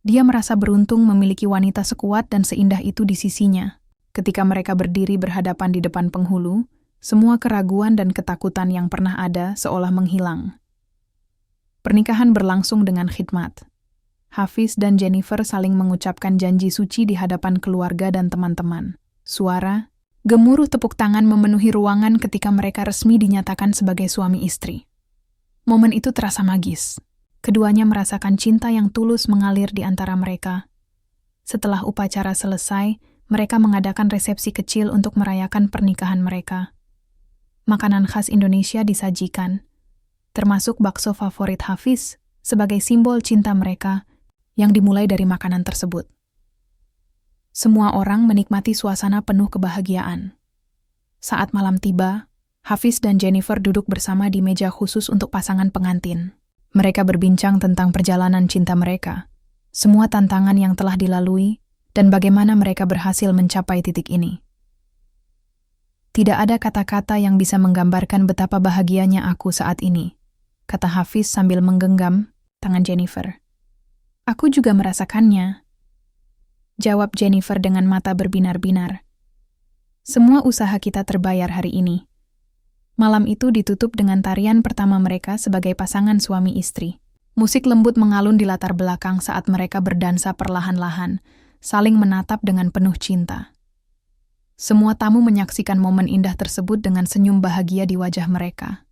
Speaker 1: Dia merasa beruntung memiliki wanita sekuat dan seindah itu di sisinya. Ketika mereka berdiri berhadapan di depan penghulu, semua keraguan dan ketakutan yang pernah ada seolah menghilang. Pernikahan berlangsung dengan khidmat. Hafiz dan Jennifer saling mengucapkan janji suci di hadapan keluarga dan teman-teman. Suara, gemuruh tepuk tangan memenuhi ruangan ketika mereka resmi dinyatakan sebagai suami istri. Momen itu terasa magis. Keduanya merasakan cinta yang tulus mengalir di antara mereka. Setelah upacara selesai, mereka mengadakan resepsi kecil untuk merayakan pernikahan mereka. Makanan khas Indonesia disajikan, termasuk bakso favorit Hafiz, sebagai simbol cinta mereka yang dimulai dari makanan tersebut. Semua orang menikmati suasana penuh kebahagiaan. Saat malam tiba, Hafiz dan Jennifer duduk bersama di meja khusus untuk pasangan pengantin. Mereka berbincang tentang perjalanan cinta mereka, semua tantangan yang telah dilalui, dan bagaimana mereka berhasil mencapai titik ini. Tidak ada kata-kata yang bisa menggambarkan betapa bahagianya aku saat ini, kata Hafiz sambil menggenggam tangan Jennifer. Aku juga merasakannya, jawab Jennifer dengan mata berbinar-binar. Semua usaha kita terbayar hari ini. Malam itu ditutup dengan tarian pertama mereka sebagai pasangan suami istri. Musik lembut mengalun di latar belakang saat mereka berdansa perlahan-lahan, saling menatap dengan penuh cinta. Semua tamu menyaksikan momen indah tersebut dengan senyum bahagia di wajah mereka.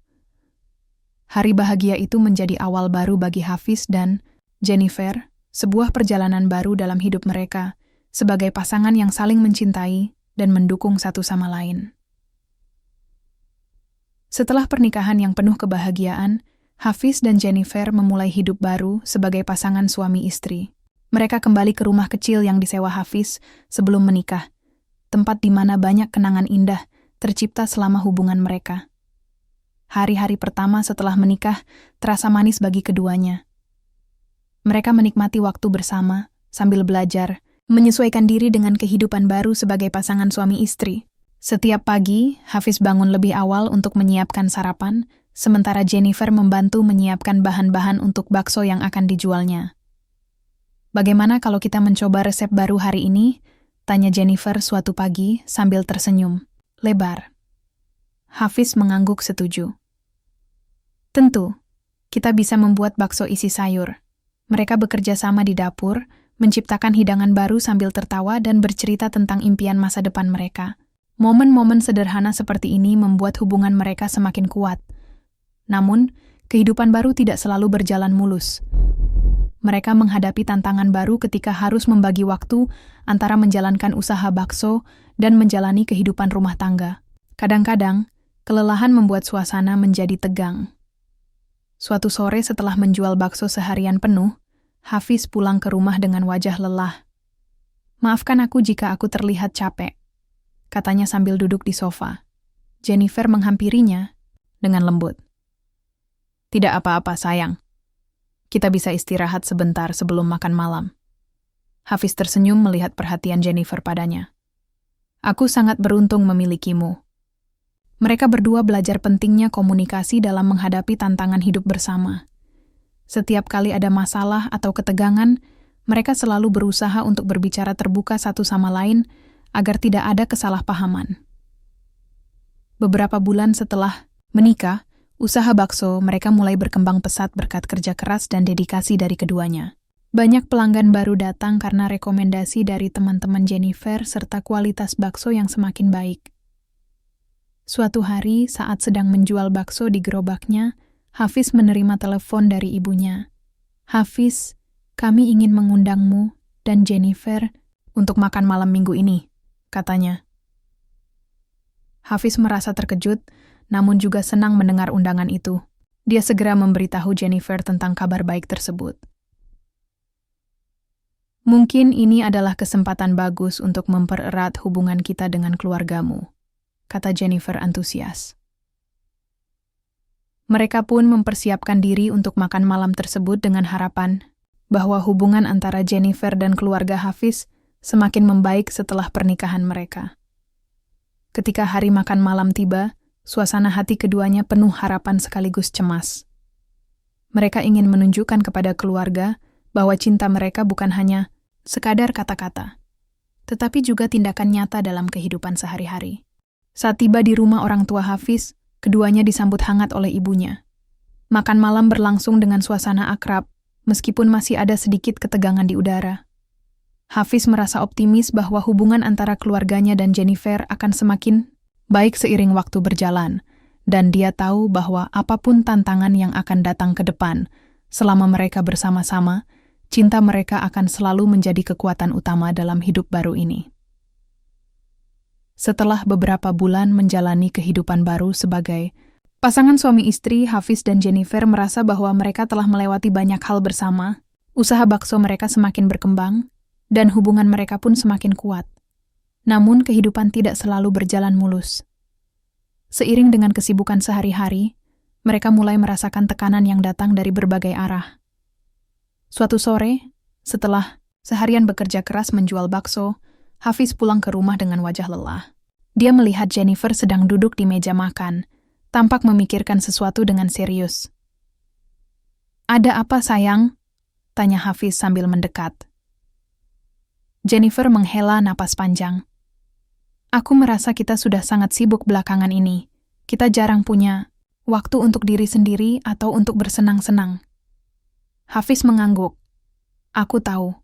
Speaker 1: Hari bahagia itu menjadi awal baru bagi Hafiz dan Jennifer, sebuah perjalanan baru dalam hidup mereka, sebagai pasangan yang saling mencintai dan mendukung satu sama lain. Setelah pernikahan yang penuh kebahagiaan, Hafiz dan Jennifer memulai hidup baru sebagai pasangan suami istri. Mereka kembali ke rumah kecil yang disewa Hafiz sebelum menikah, tempat di mana banyak kenangan indah tercipta selama hubungan mereka. Hari-hari pertama setelah menikah terasa manis bagi keduanya. Mereka menikmati waktu bersama sambil belajar, menyesuaikan diri dengan kehidupan baru sebagai pasangan suami istri. Setiap pagi, Hafiz bangun lebih awal untuk menyiapkan sarapan, sementara Jennifer membantu menyiapkan bahan-bahan untuk bakso yang akan dijualnya. "Bagaimana kalau kita mencoba resep baru hari ini?" tanya Jennifer suatu pagi sambil tersenyum lebar. Hafiz mengangguk setuju. "Tentu, kita bisa membuat bakso isi sayur." Mereka bekerja sama di dapur, menciptakan hidangan baru sambil tertawa dan bercerita tentang impian masa depan mereka. Momen-momen sederhana seperti ini membuat hubungan mereka semakin kuat. Namun, kehidupan baru tidak selalu berjalan mulus. Mereka menghadapi tantangan baru ketika harus membagi waktu antara menjalankan usaha bakso dan menjalani kehidupan rumah tangga. Kadang-kadang, kelelahan membuat suasana menjadi tegang. Suatu sore setelah menjual bakso seharian penuh, Hafiz pulang ke rumah dengan wajah lelah. "Maafkan aku jika aku terlihat capek," katanya sambil duduk di sofa. Jennifer menghampirinya dengan lembut. "Tidak apa-apa, sayang. Kita bisa istirahat sebentar sebelum makan malam." Hafiz tersenyum melihat perhatian Jennifer padanya. "Aku sangat beruntung memilikimu." Mereka berdua belajar pentingnya komunikasi dalam menghadapi tantangan hidup bersama. Setiap kali ada masalah atau ketegangan, mereka selalu berusaha untuk berbicara terbuka satu sama lain agar tidak ada kesalahpahaman. Beberapa bulan setelah menikah, usaha bakso mereka mulai berkembang pesat berkat kerja keras dan dedikasi dari keduanya. Banyak pelanggan baru datang karena rekomendasi dari teman-teman Jennifer serta kualitas bakso yang semakin baik. Suatu hari saat sedang menjual bakso di gerobaknya, Hafiz menerima telepon dari ibunya. "Hafiz, kami ingin mengundangmu dan Jennifer untuk makan malam minggu ini," katanya. Hafiz merasa terkejut, namun juga senang mendengar undangan itu. Dia segera memberitahu Jennifer tentang kabar baik tersebut. "Mungkin ini adalah kesempatan bagus untuk mempererat hubungan kita dengan keluargamu," kata Jennifer antusias. Mereka pun mempersiapkan diri untuk makan malam tersebut dengan harapan bahwa hubungan antara Jennifer dan keluarga Hafiz semakin membaik setelah pernikahan mereka. Ketika hari makan malam tiba, suasana hati keduanya penuh harapan sekaligus cemas. Mereka ingin menunjukkan kepada keluarga bahwa cinta mereka bukan hanya sekadar kata-kata, tetapi juga tindakan nyata dalam kehidupan sehari-hari. Saat tiba di rumah orang tua Hafiz, keduanya disambut hangat oleh ibunya. Makan malam berlangsung dengan suasana akrab, meskipun masih ada sedikit ketegangan di udara. Hafiz merasa optimis bahwa hubungan antara keluarganya dan Jennifer akan semakin baik seiring waktu berjalan, dan dia tahu bahwa apapun tantangan yang akan datang ke depan, selama mereka bersama-sama, cinta mereka akan selalu menjadi kekuatan utama dalam hidup baru ini. Setelah beberapa bulan menjalani kehidupan baru sebagai pasangan suami istri, Hafiz dan Jennifer merasa bahwa mereka telah melewati banyak hal bersama, usaha bakso mereka semakin berkembang, dan hubungan mereka pun semakin kuat. Namun kehidupan tidak selalu berjalan mulus. Seiring dengan kesibukan sehari-hari, mereka mulai merasakan tekanan yang datang dari berbagai arah. Suatu sore, setelah seharian bekerja keras menjual bakso, Hafiz pulang ke rumah dengan wajah lelah. Dia melihat Jennifer sedang duduk di meja makan, tampak memikirkan sesuatu dengan serius. "Ada apa, sayang?" tanya Hafiz sambil mendekat. Jennifer menghela napas panjang. "Aku merasa kita sudah sangat sibuk belakangan ini. Kita jarang punya waktu untuk diri sendiri atau untuk bersenang-senang." Hafiz mengangguk. "Aku tahu.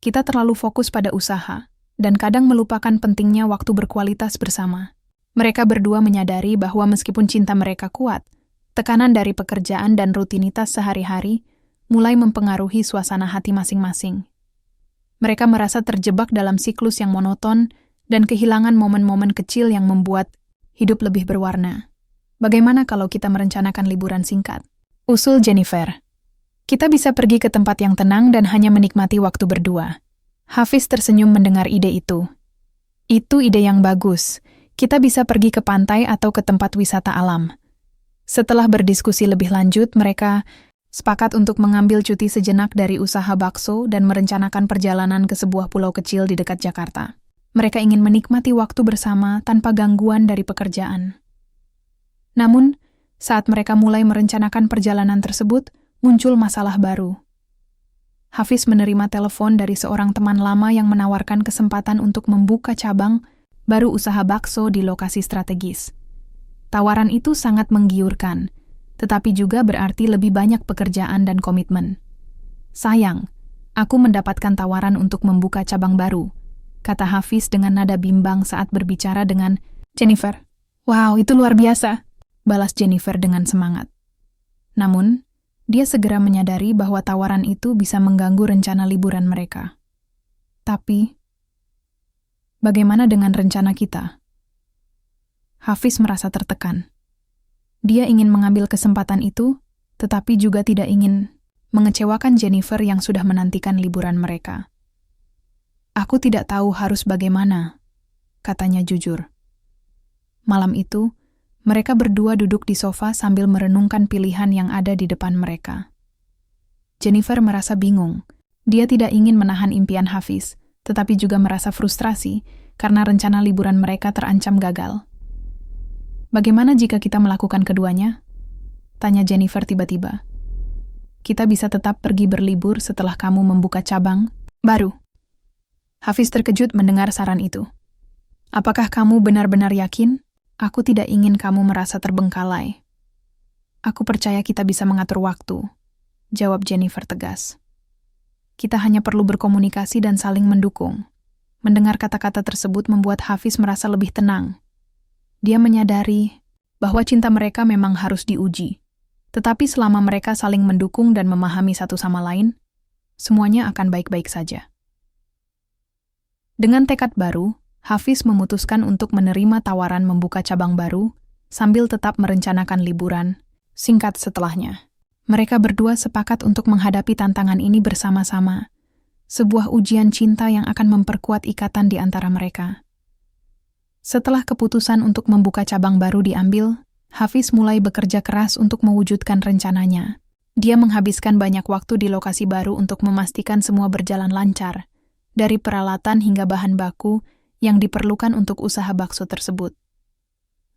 Speaker 1: Kita terlalu fokus pada usaha, dan kadang melupakan pentingnya waktu berkualitas bersama." Mereka berdua menyadari bahwa meskipun cinta mereka kuat, tekanan dari pekerjaan dan rutinitas sehari-hari mulai mempengaruhi suasana hati masing-masing. Mereka merasa terjebak dalam siklus yang monoton dan kehilangan momen-momen kecil yang membuat hidup lebih berwarna. Bagaimana kalau kita merencanakan liburan singkat? Usul Jennifer. Kita bisa pergi ke tempat yang tenang dan hanya menikmati waktu berdua. Hafiz tersenyum mendengar ide itu. Itu ide yang bagus. Kita bisa pergi ke pantai atau ke tempat wisata alam. Setelah berdiskusi lebih lanjut, mereka sepakat untuk mengambil cuti sejenak dari usaha bakso dan merencanakan perjalanan ke sebuah pulau kecil di dekat Jakarta. Mereka ingin menikmati waktu bersama tanpa gangguan dari pekerjaan. Namun, saat mereka mulai merencanakan perjalanan tersebut, muncul masalah baru. Hafiz menerima telepon dari seorang teman lama yang menawarkan kesempatan untuk membuka cabang baru usaha bakso di lokasi strategis. Tawaran itu sangat menggiurkan, tetapi juga berarti lebih banyak pekerjaan dan komitmen. Sayang, aku mendapatkan tawaran untuk membuka cabang baru, kata Hafiz dengan nada bimbang saat berbicara dengan Jennifer. Wow, itu luar biasa, balas Jennifer dengan semangat. Namun, dia segera menyadari bahwa tawaran itu bisa mengganggu rencana liburan mereka. Tapi, bagaimana dengan rencana kita? Hafiz merasa tertekan. Dia ingin mengambil kesempatan itu, tetapi juga tidak ingin mengecewakan Jennifer yang sudah menantikan liburan mereka. Aku tidak tahu harus bagaimana, katanya jujur. Malam itu, mereka berdua duduk di sofa sambil merenungkan pilihan yang ada di depan mereka. Jennifer merasa bingung. Dia tidak ingin menahan impian Hafiz, tetapi juga merasa frustrasi karena rencana liburan mereka terancam gagal. Bagaimana jika kita melakukan keduanya? Tanya Jennifer tiba-tiba. Kita bisa tetap pergi berlibur setelah kamu membuka cabang baru. Hafiz terkejut mendengar saran itu. Apakah kamu benar-benar yakin? Aku tidak ingin kamu merasa terbengkalai. Aku percaya kita bisa mengatur waktu, jawab Jennifer tegas. Kita hanya perlu berkomunikasi dan saling mendukung. Mendengar kata-kata tersebut membuat Hafiz merasa lebih tenang. Dia menyadari bahwa cinta mereka memang harus diuji. Tetapi selama mereka saling mendukung dan memahami satu sama lain, semuanya akan baik-baik saja. Dengan tekad baru, Hafiz memutuskan untuk menerima tawaran membuka cabang baru sambil tetap merencanakan liburan singkat setelahnya. Mereka berdua sepakat untuk menghadapi tantangan ini bersama-sama, sebuah ujian cinta yang akan memperkuat ikatan di antara mereka. Setelah keputusan untuk membuka cabang baru diambil, Hafiz mulai bekerja keras untuk mewujudkan rencananya. Dia menghabiskan banyak waktu di lokasi baru untuk memastikan semua berjalan lancar, dari peralatan hingga bahan baku yang diperlukan untuk usaha bakso tersebut.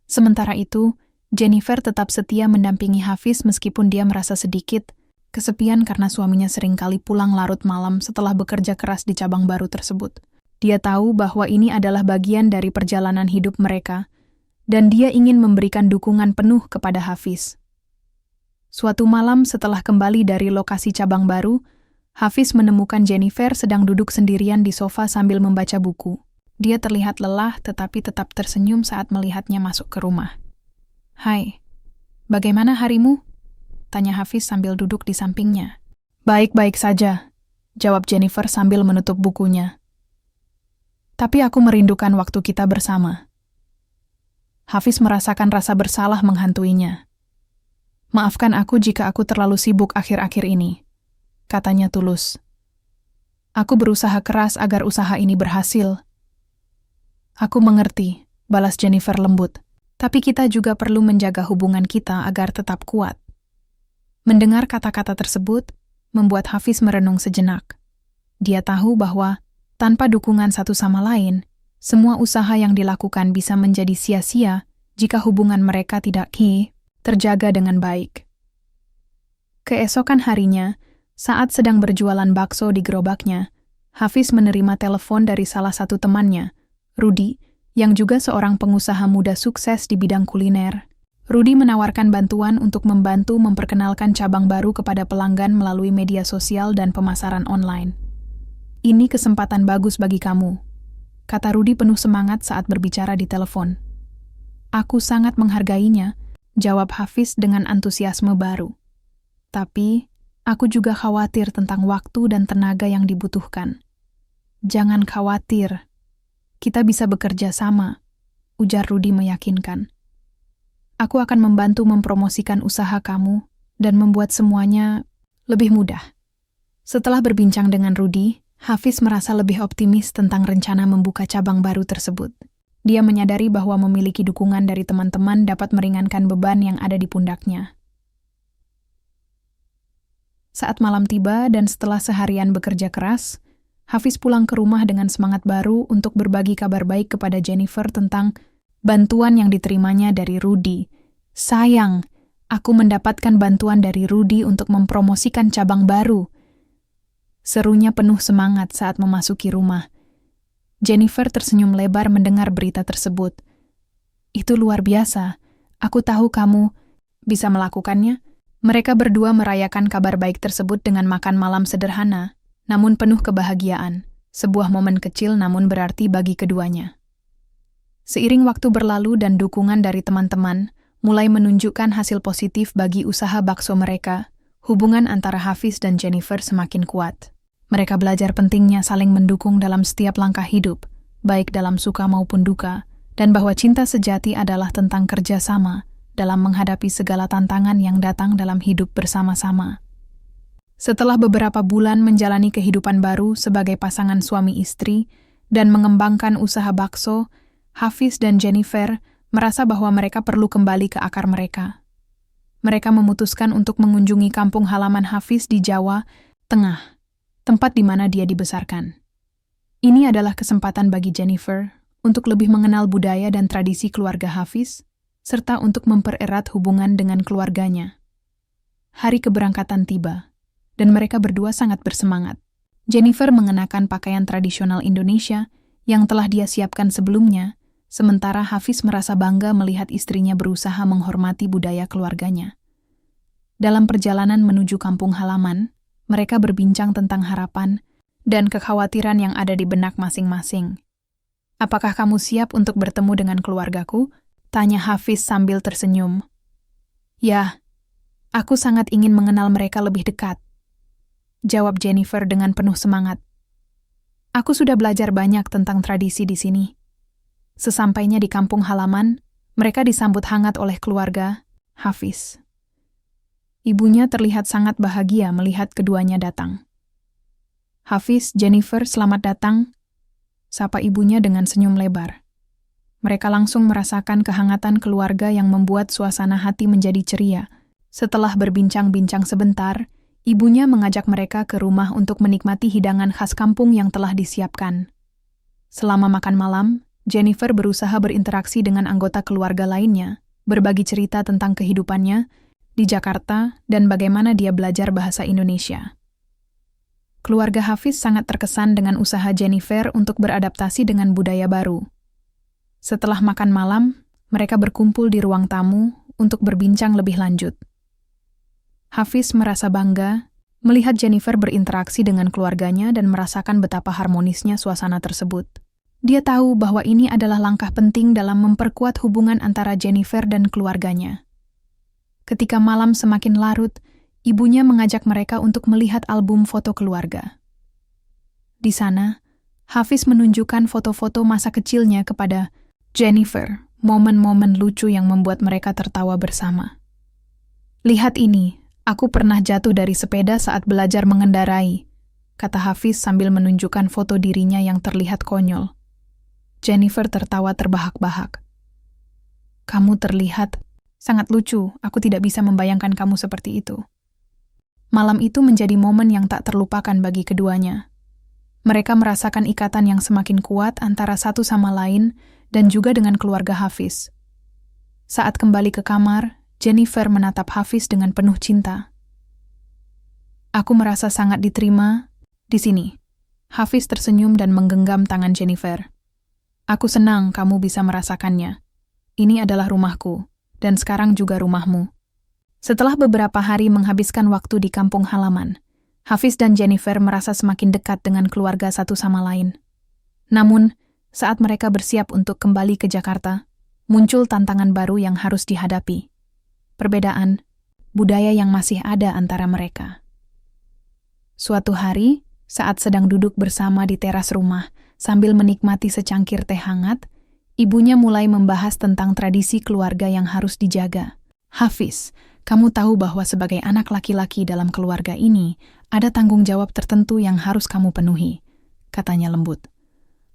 Speaker 1: Sementara itu, Jennifer tetap setia mendampingi Hafiz meskipun dia merasa sedikit kesepian karena suaminya seringkali pulang larut malam setelah bekerja keras di cabang baru tersebut. Dia tahu bahwa ini adalah bagian dari perjalanan hidup mereka, dan dia ingin memberikan dukungan penuh kepada Hafiz. Suatu malam setelah kembali dari lokasi cabang baru, Hafiz menemukan Jennifer sedang duduk sendirian di sofa sambil membaca buku. Dia terlihat lelah tetapi tetap tersenyum saat melihatnya masuk ke rumah. Hai, bagaimana harimu? Tanya Hafiz sambil duduk di sampingnya. Baik-baik saja, jawab Jennifer sambil menutup bukunya. Tapi aku merindukan waktu kita bersama. Hafiz merasakan rasa bersalah menghantuinya. Maafkan aku jika aku terlalu sibuk akhir-akhir ini, katanya tulus. Aku berusaha keras agar usaha ini berhasil. Aku mengerti, balas Jennifer lembut. Tapi kita juga perlu menjaga hubungan kita agar tetap kuat. Mendengar kata-kata tersebut, membuat Hafiz merenung sejenak. Dia tahu bahwa, tanpa dukungan satu sama lain, semua usaha yang dilakukan bisa menjadi sia-sia jika hubungan mereka tidak terjaga dengan baik. Keesokan harinya, saat sedang berjualan bakso di gerobaknya, Hafiz menerima telepon dari salah satu temannya, Rudy, yang juga seorang pengusaha muda sukses di bidang kuliner. Rudy menawarkan bantuan untuk membantu memperkenalkan cabang baru kepada pelanggan melalui media sosial dan pemasaran online. Ini kesempatan bagus bagi kamu, kata Rudy penuh semangat saat berbicara di telepon. Aku sangat menghargainya, jawab Hafiz dengan antusiasme baru. Tapi, aku juga khawatir tentang waktu dan tenaga yang dibutuhkan. Jangan khawatir. Kita bisa bekerja sama, ujar Rudy meyakinkan. Aku akan membantu mempromosikan usaha kamu dan membuat semuanya lebih mudah. Setelah berbincang dengan Rudy, Hafiz merasa lebih optimis tentang rencana membuka cabang baru tersebut. Dia menyadari bahwa memiliki dukungan dari teman-teman dapat meringankan beban yang ada di pundaknya. Saat malam tiba dan setelah seharian bekerja keras, Hafiz pulang ke rumah dengan semangat baru untuk berbagi kabar baik kepada Jennifer tentang bantuan yang diterimanya dari Rudy. Sayang, aku mendapatkan bantuan dari Rudy untuk mempromosikan cabang baru. Serunya penuh semangat saat memasuki rumah. Jennifer tersenyum lebar mendengar berita tersebut. Itu luar biasa. Aku tahu kamu bisa melakukannya. Mereka berdua merayakan kabar baik tersebut dengan makan malam sederhana, namun penuh kebahagiaan. Sebuah momen kecil namun berarti bagi keduanya. Seiring waktu berlalu dan dukungan dari teman-teman mulai menunjukkan hasil positif bagi usaha bakso mereka, hubungan antara Hafiz dan Jennifer semakin kuat. Mereka belajar pentingnya saling mendukung dalam setiap langkah hidup, baik dalam suka maupun duka, dan bahwa cinta sejati adalah tentang kerjasama dalam menghadapi segala tantangan yang datang dalam hidup bersama-sama. Setelah beberapa bulan menjalani kehidupan baru sebagai pasangan suami istri dan mengembangkan usaha bakso, Hafiz dan Jennifer merasa bahwa mereka perlu kembali ke akar mereka. Mereka memutuskan untuk mengunjungi kampung halaman Hafiz di Jawa Tengah, tempat di mana dia dibesarkan. Ini adalah kesempatan bagi Jennifer untuk lebih mengenal budaya dan tradisi keluarga Hafiz, serta untuk mempererat hubungan dengan keluarganya. Hari keberangkatan tiba, dan mereka berdua sangat bersemangat. Jennifer mengenakan pakaian tradisional Indonesia yang telah dia siapkan sebelumnya, sementara Hafiz merasa bangga melihat istrinya berusaha menghormati budaya keluarganya. Dalam perjalanan menuju kampung halaman, mereka berbincang tentang harapan dan kekhawatiran yang ada di benak masing-masing. "Apakah kamu siap untuk bertemu dengan keluargaku?" tanya Hafiz sambil tersenyum. "Ya, aku sangat ingin mengenal mereka lebih dekat," jawab Jennifer dengan penuh semangat. "Aku sudah belajar banyak tentang tradisi di sini." Sesampainya di kampung halaman, mereka disambut hangat oleh keluarga Hafiz. Ibunya terlihat sangat bahagia melihat keduanya datang. "Hafiz, Jennifer, selamat datang," sapa ibunya dengan senyum lebar. Mereka langsung merasakan kehangatan keluarga yang membuat suasana hati menjadi ceria. Setelah berbincang-bincang sebentar, ibunya mengajak mereka ke rumah untuk menikmati hidangan khas kampung yang telah disiapkan. Selama makan malam, Jennifer berusaha berinteraksi dengan anggota keluarga lainnya, berbagi cerita tentang kehidupannya di Jakarta dan bagaimana dia belajar bahasa Indonesia. Keluarga Hafiz sangat terkesan dengan usaha Jennifer untuk beradaptasi dengan budaya baru. Setelah makan malam, mereka berkumpul di ruang tamu untuk berbincang lebih lanjut. Hafiz merasa bangga melihat Jennifer berinteraksi dengan keluarganya dan merasakan betapa harmonisnya suasana tersebut. Dia tahu bahwa ini adalah langkah penting dalam memperkuat hubungan antara Jennifer dan keluarganya. Ketika malam semakin larut, ibunya mengajak mereka untuk melihat album foto keluarga. Di sana, Hafiz menunjukkan foto-foto masa kecilnya kepada Jennifer, momen-momen lucu yang membuat mereka tertawa bersama. "Lihat ini, aku pernah jatuh dari sepeda saat belajar mengendarai," kata Hafiz sambil menunjukkan foto dirinya yang terlihat konyol. Jennifer tertawa terbahak-bahak. "Kamu terlihat sangat lucu, aku tidak bisa membayangkan kamu seperti itu." Malam itu menjadi momen yang tak terlupakan bagi keduanya. Mereka merasakan ikatan yang semakin kuat antara satu sama lain dan juga dengan keluarga Hafiz. Saat kembali ke kamar, Jennifer menatap Hafiz dengan penuh cinta. "Aku merasa sangat diterima di sini." Hafiz tersenyum dan menggenggam tangan Jennifer. "Aku senang kamu bisa merasakannya. Ini adalah rumahku, dan sekarang juga rumahmu." Setelah beberapa hari menghabiskan waktu di kampung halaman, Hafiz dan Jennifer merasa semakin dekat dengan keluarga satu sama lain. Namun, saat mereka bersiap untuk kembali ke Jakarta, muncul tantangan baru yang harus dihadapi. Perbedaan budaya yang masih ada antara mereka. Suatu hari, saat sedang duduk bersama di teras rumah sambil menikmati secangkir teh hangat, Ibunya mulai membahas tentang tradisi keluarga yang harus dijaga. Hafiz, kamu tahu bahwa sebagai anak laki-laki dalam keluarga ini, ada tanggung jawab tertentu yang harus kamu penuhi, katanya lembut.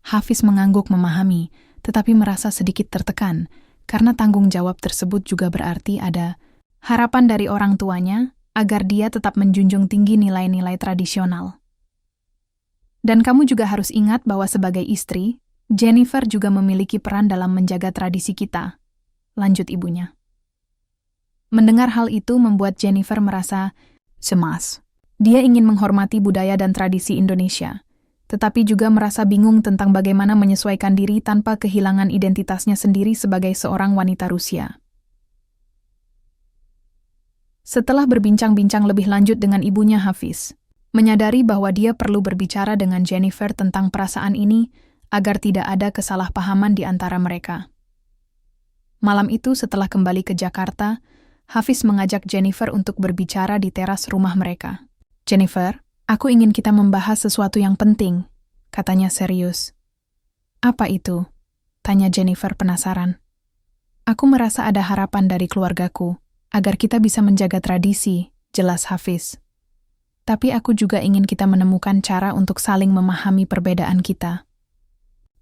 Speaker 1: Hafiz mengangguk memahami, tetapi merasa sedikit tertekan, karena tanggung jawab tersebut juga berarti ada harapan dari orang tuanya agar dia tetap menjunjung tinggi nilai-nilai tradisional. Dan kamu juga harus ingat bahwa sebagai istri, Jennifer juga memiliki peran dalam menjaga tradisi kita, lanjut ibunya. Mendengar hal itu membuat Jennifer merasa cemas. Dia ingin menghormati budaya dan tradisi Indonesia, tetapi juga merasa bingung tentang bagaimana menyesuaikan diri tanpa kehilangan identitasnya sendiri sebagai seorang wanita Rusia. Setelah berbincang-bincang lebih lanjut dengan ibunya Hafiz, menyadari bahwa dia perlu berbicara dengan Jennifer tentang perasaan ini agar tidak ada kesalahpahaman di antara mereka. Malam itu setelah kembali ke Jakarta, Hafiz mengajak Jennifer untuk berbicara di teras rumah mereka. Jennifer, aku ingin kita membahas sesuatu yang penting, katanya serius. Apa itu? Tanya Jennifer penasaran. Aku merasa ada harapan dari keluargaku, agar kita bisa menjaga tradisi, jelas Hafiz. Tapi aku juga ingin kita menemukan cara untuk saling memahami perbedaan kita.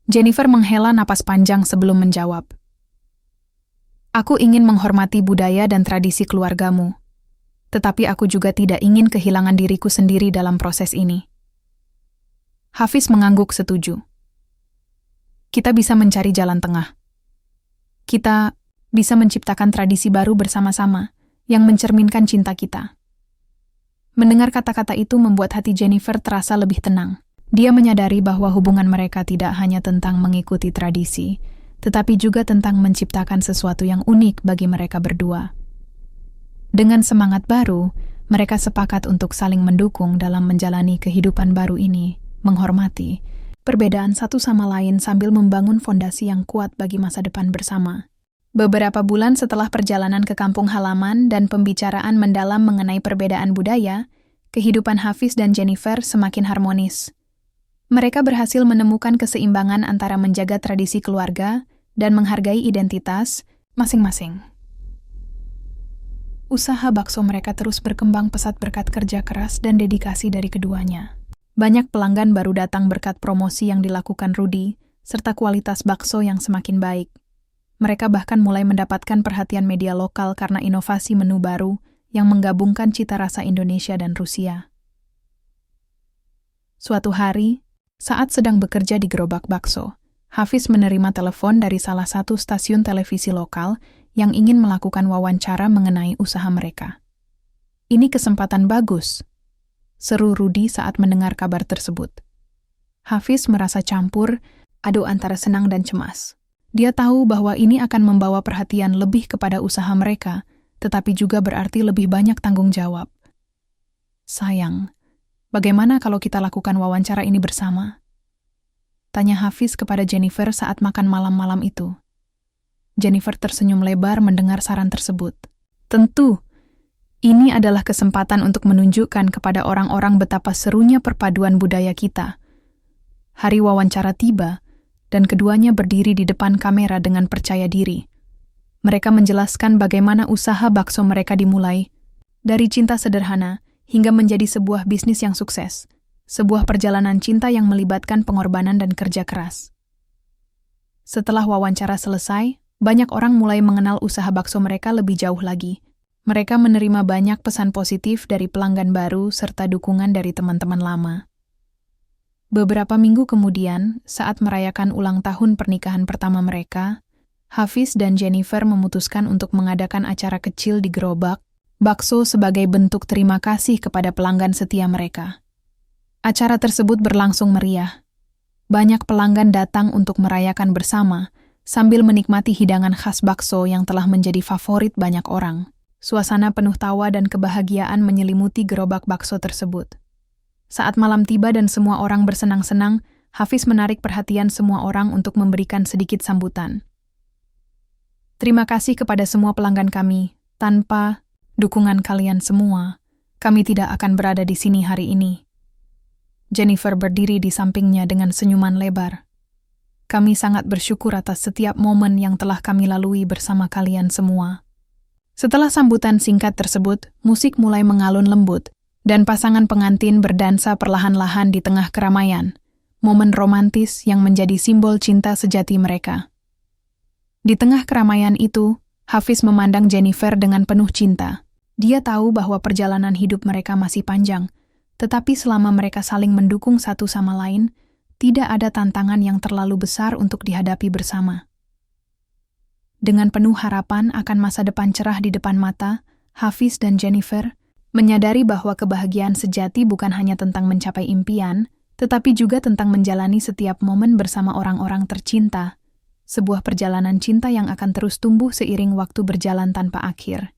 Speaker 1: Jennifer menghela napas panjang sebelum menjawab. Aku ingin menghormati budaya dan tradisi keluargamu, tetapi aku juga tidak ingin kehilangan diriku sendiri dalam proses ini. Hafiz mengangguk setuju. Kita bisa mencari jalan tengah. Kita bisa menciptakan tradisi baru bersama-sama yang mencerminkan cinta kita. Mendengar kata-kata itu membuat hati Jennifer terasa lebih tenang. Dia menyadari bahwa hubungan mereka tidak hanya tentang mengikuti tradisi, tetapi juga tentang menciptakan sesuatu yang unik bagi mereka berdua. Dengan semangat baru, mereka sepakat untuk saling mendukung dalam menjalani kehidupan baru ini, menghormati perbedaan satu sama lain sambil membangun fondasi yang kuat bagi masa depan bersama. Beberapa bulan setelah perjalanan ke kampung halaman dan pembicaraan mendalam mengenai perbedaan budaya, kehidupan Hafiz dan Jennifer semakin harmonis. Mereka berhasil menemukan keseimbangan antara menjaga tradisi keluarga dan menghargai identitas masing-masing. Usaha bakso mereka terus berkembang pesat berkat kerja keras dan dedikasi dari keduanya. Banyak pelanggan baru datang berkat promosi yang dilakukan Rudy, serta kualitas bakso yang semakin baik. Mereka bahkan mulai mendapatkan perhatian media lokal karena inovasi menu baru yang menggabungkan cita rasa Indonesia dan Rusia. Suatu hari, saat sedang bekerja di gerobak bakso, Hafiz menerima telepon dari salah satu stasiun televisi lokal yang ingin melakukan wawancara mengenai usaha mereka. Ini kesempatan bagus, seru Rudy saat mendengar kabar tersebut. Hafiz merasa campur aduk antara senang dan cemas. Dia tahu bahwa ini akan membawa perhatian lebih kepada usaha mereka, tetapi juga berarti lebih banyak tanggung jawab. Sayang, bagaimana kalau kita lakukan wawancara ini bersama? Tanya Hafiz kepada Jennifer saat makan malam-malam itu. Jennifer tersenyum lebar mendengar saran tersebut. Tentu, ini adalah kesempatan untuk menunjukkan kepada orang-orang betapa serunya perpaduan budaya kita. Hari wawancara tiba, dan keduanya berdiri di depan kamera dengan percaya diri. Mereka menjelaskan bagaimana usaha bakso mereka dimulai, dari cinta sederhana hingga menjadi sebuah bisnis yang sukses, sebuah perjalanan cinta yang melibatkan pengorbanan dan kerja keras. Setelah wawancara selesai, banyak orang mulai mengenal usaha bakso mereka lebih jauh lagi. Mereka menerima banyak pesan positif dari pelanggan baru serta dukungan dari teman-teman lama. Beberapa minggu kemudian, saat merayakan ulang tahun pernikahan pertama mereka, Hafiz dan Jennifer memutuskan untuk mengadakan acara kecil di gerobak bakso sebagai bentuk terima kasih kepada pelanggan setia mereka. Acara tersebut berlangsung meriah. Banyak pelanggan datang untuk merayakan bersama, sambil menikmati hidangan khas bakso yang telah menjadi favorit banyak orang. Suasana penuh tawa dan kebahagiaan menyelimuti gerobak bakso tersebut. Saat malam tiba dan semua orang bersenang-senang, Hafiz menarik perhatian semua orang untuk memberikan sedikit sambutan. Terima kasih kepada semua pelanggan kami. Tanpa dukungan kalian semua, kami tidak akan berada di sini hari ini. Jennifer berdiri di sampingnya dengan senyuman lebar. Kami sangat bersyukur atas setiap momen yang telah kami lalui bersama kalian semua. Setelah sambutan singkat tersebut, musik mulai mengalun lembut, dan pasangan pengantin berdansa perlahan-lahan di tengah keramaian, momen romantis yang menjadi simbol cinta sejati mereka. Di tengah keramaian itu, Hafiz memandang Jennifer dengan penuh cinta. Dia tahu bahwa perjalanan hidup mereka masih panjang, tetapi selama mereka saling mendukung satu sama lain, tidak ada tantangan yang terlalu besar untuk dihadapi bersama. Dengan penuh harapan akan masa depan cerah di depan mata, Hafiz dan Jennifer menyadari bahwa kebahagiaan sejati bukan hanya tentang mencapai impian, tetapi juga tentang menjalani setiap momen bersama orang-orang tercinta, sebuah perjalanan cinta yang akan terus tumbuh seiring waktu berjalan tanpa akhir.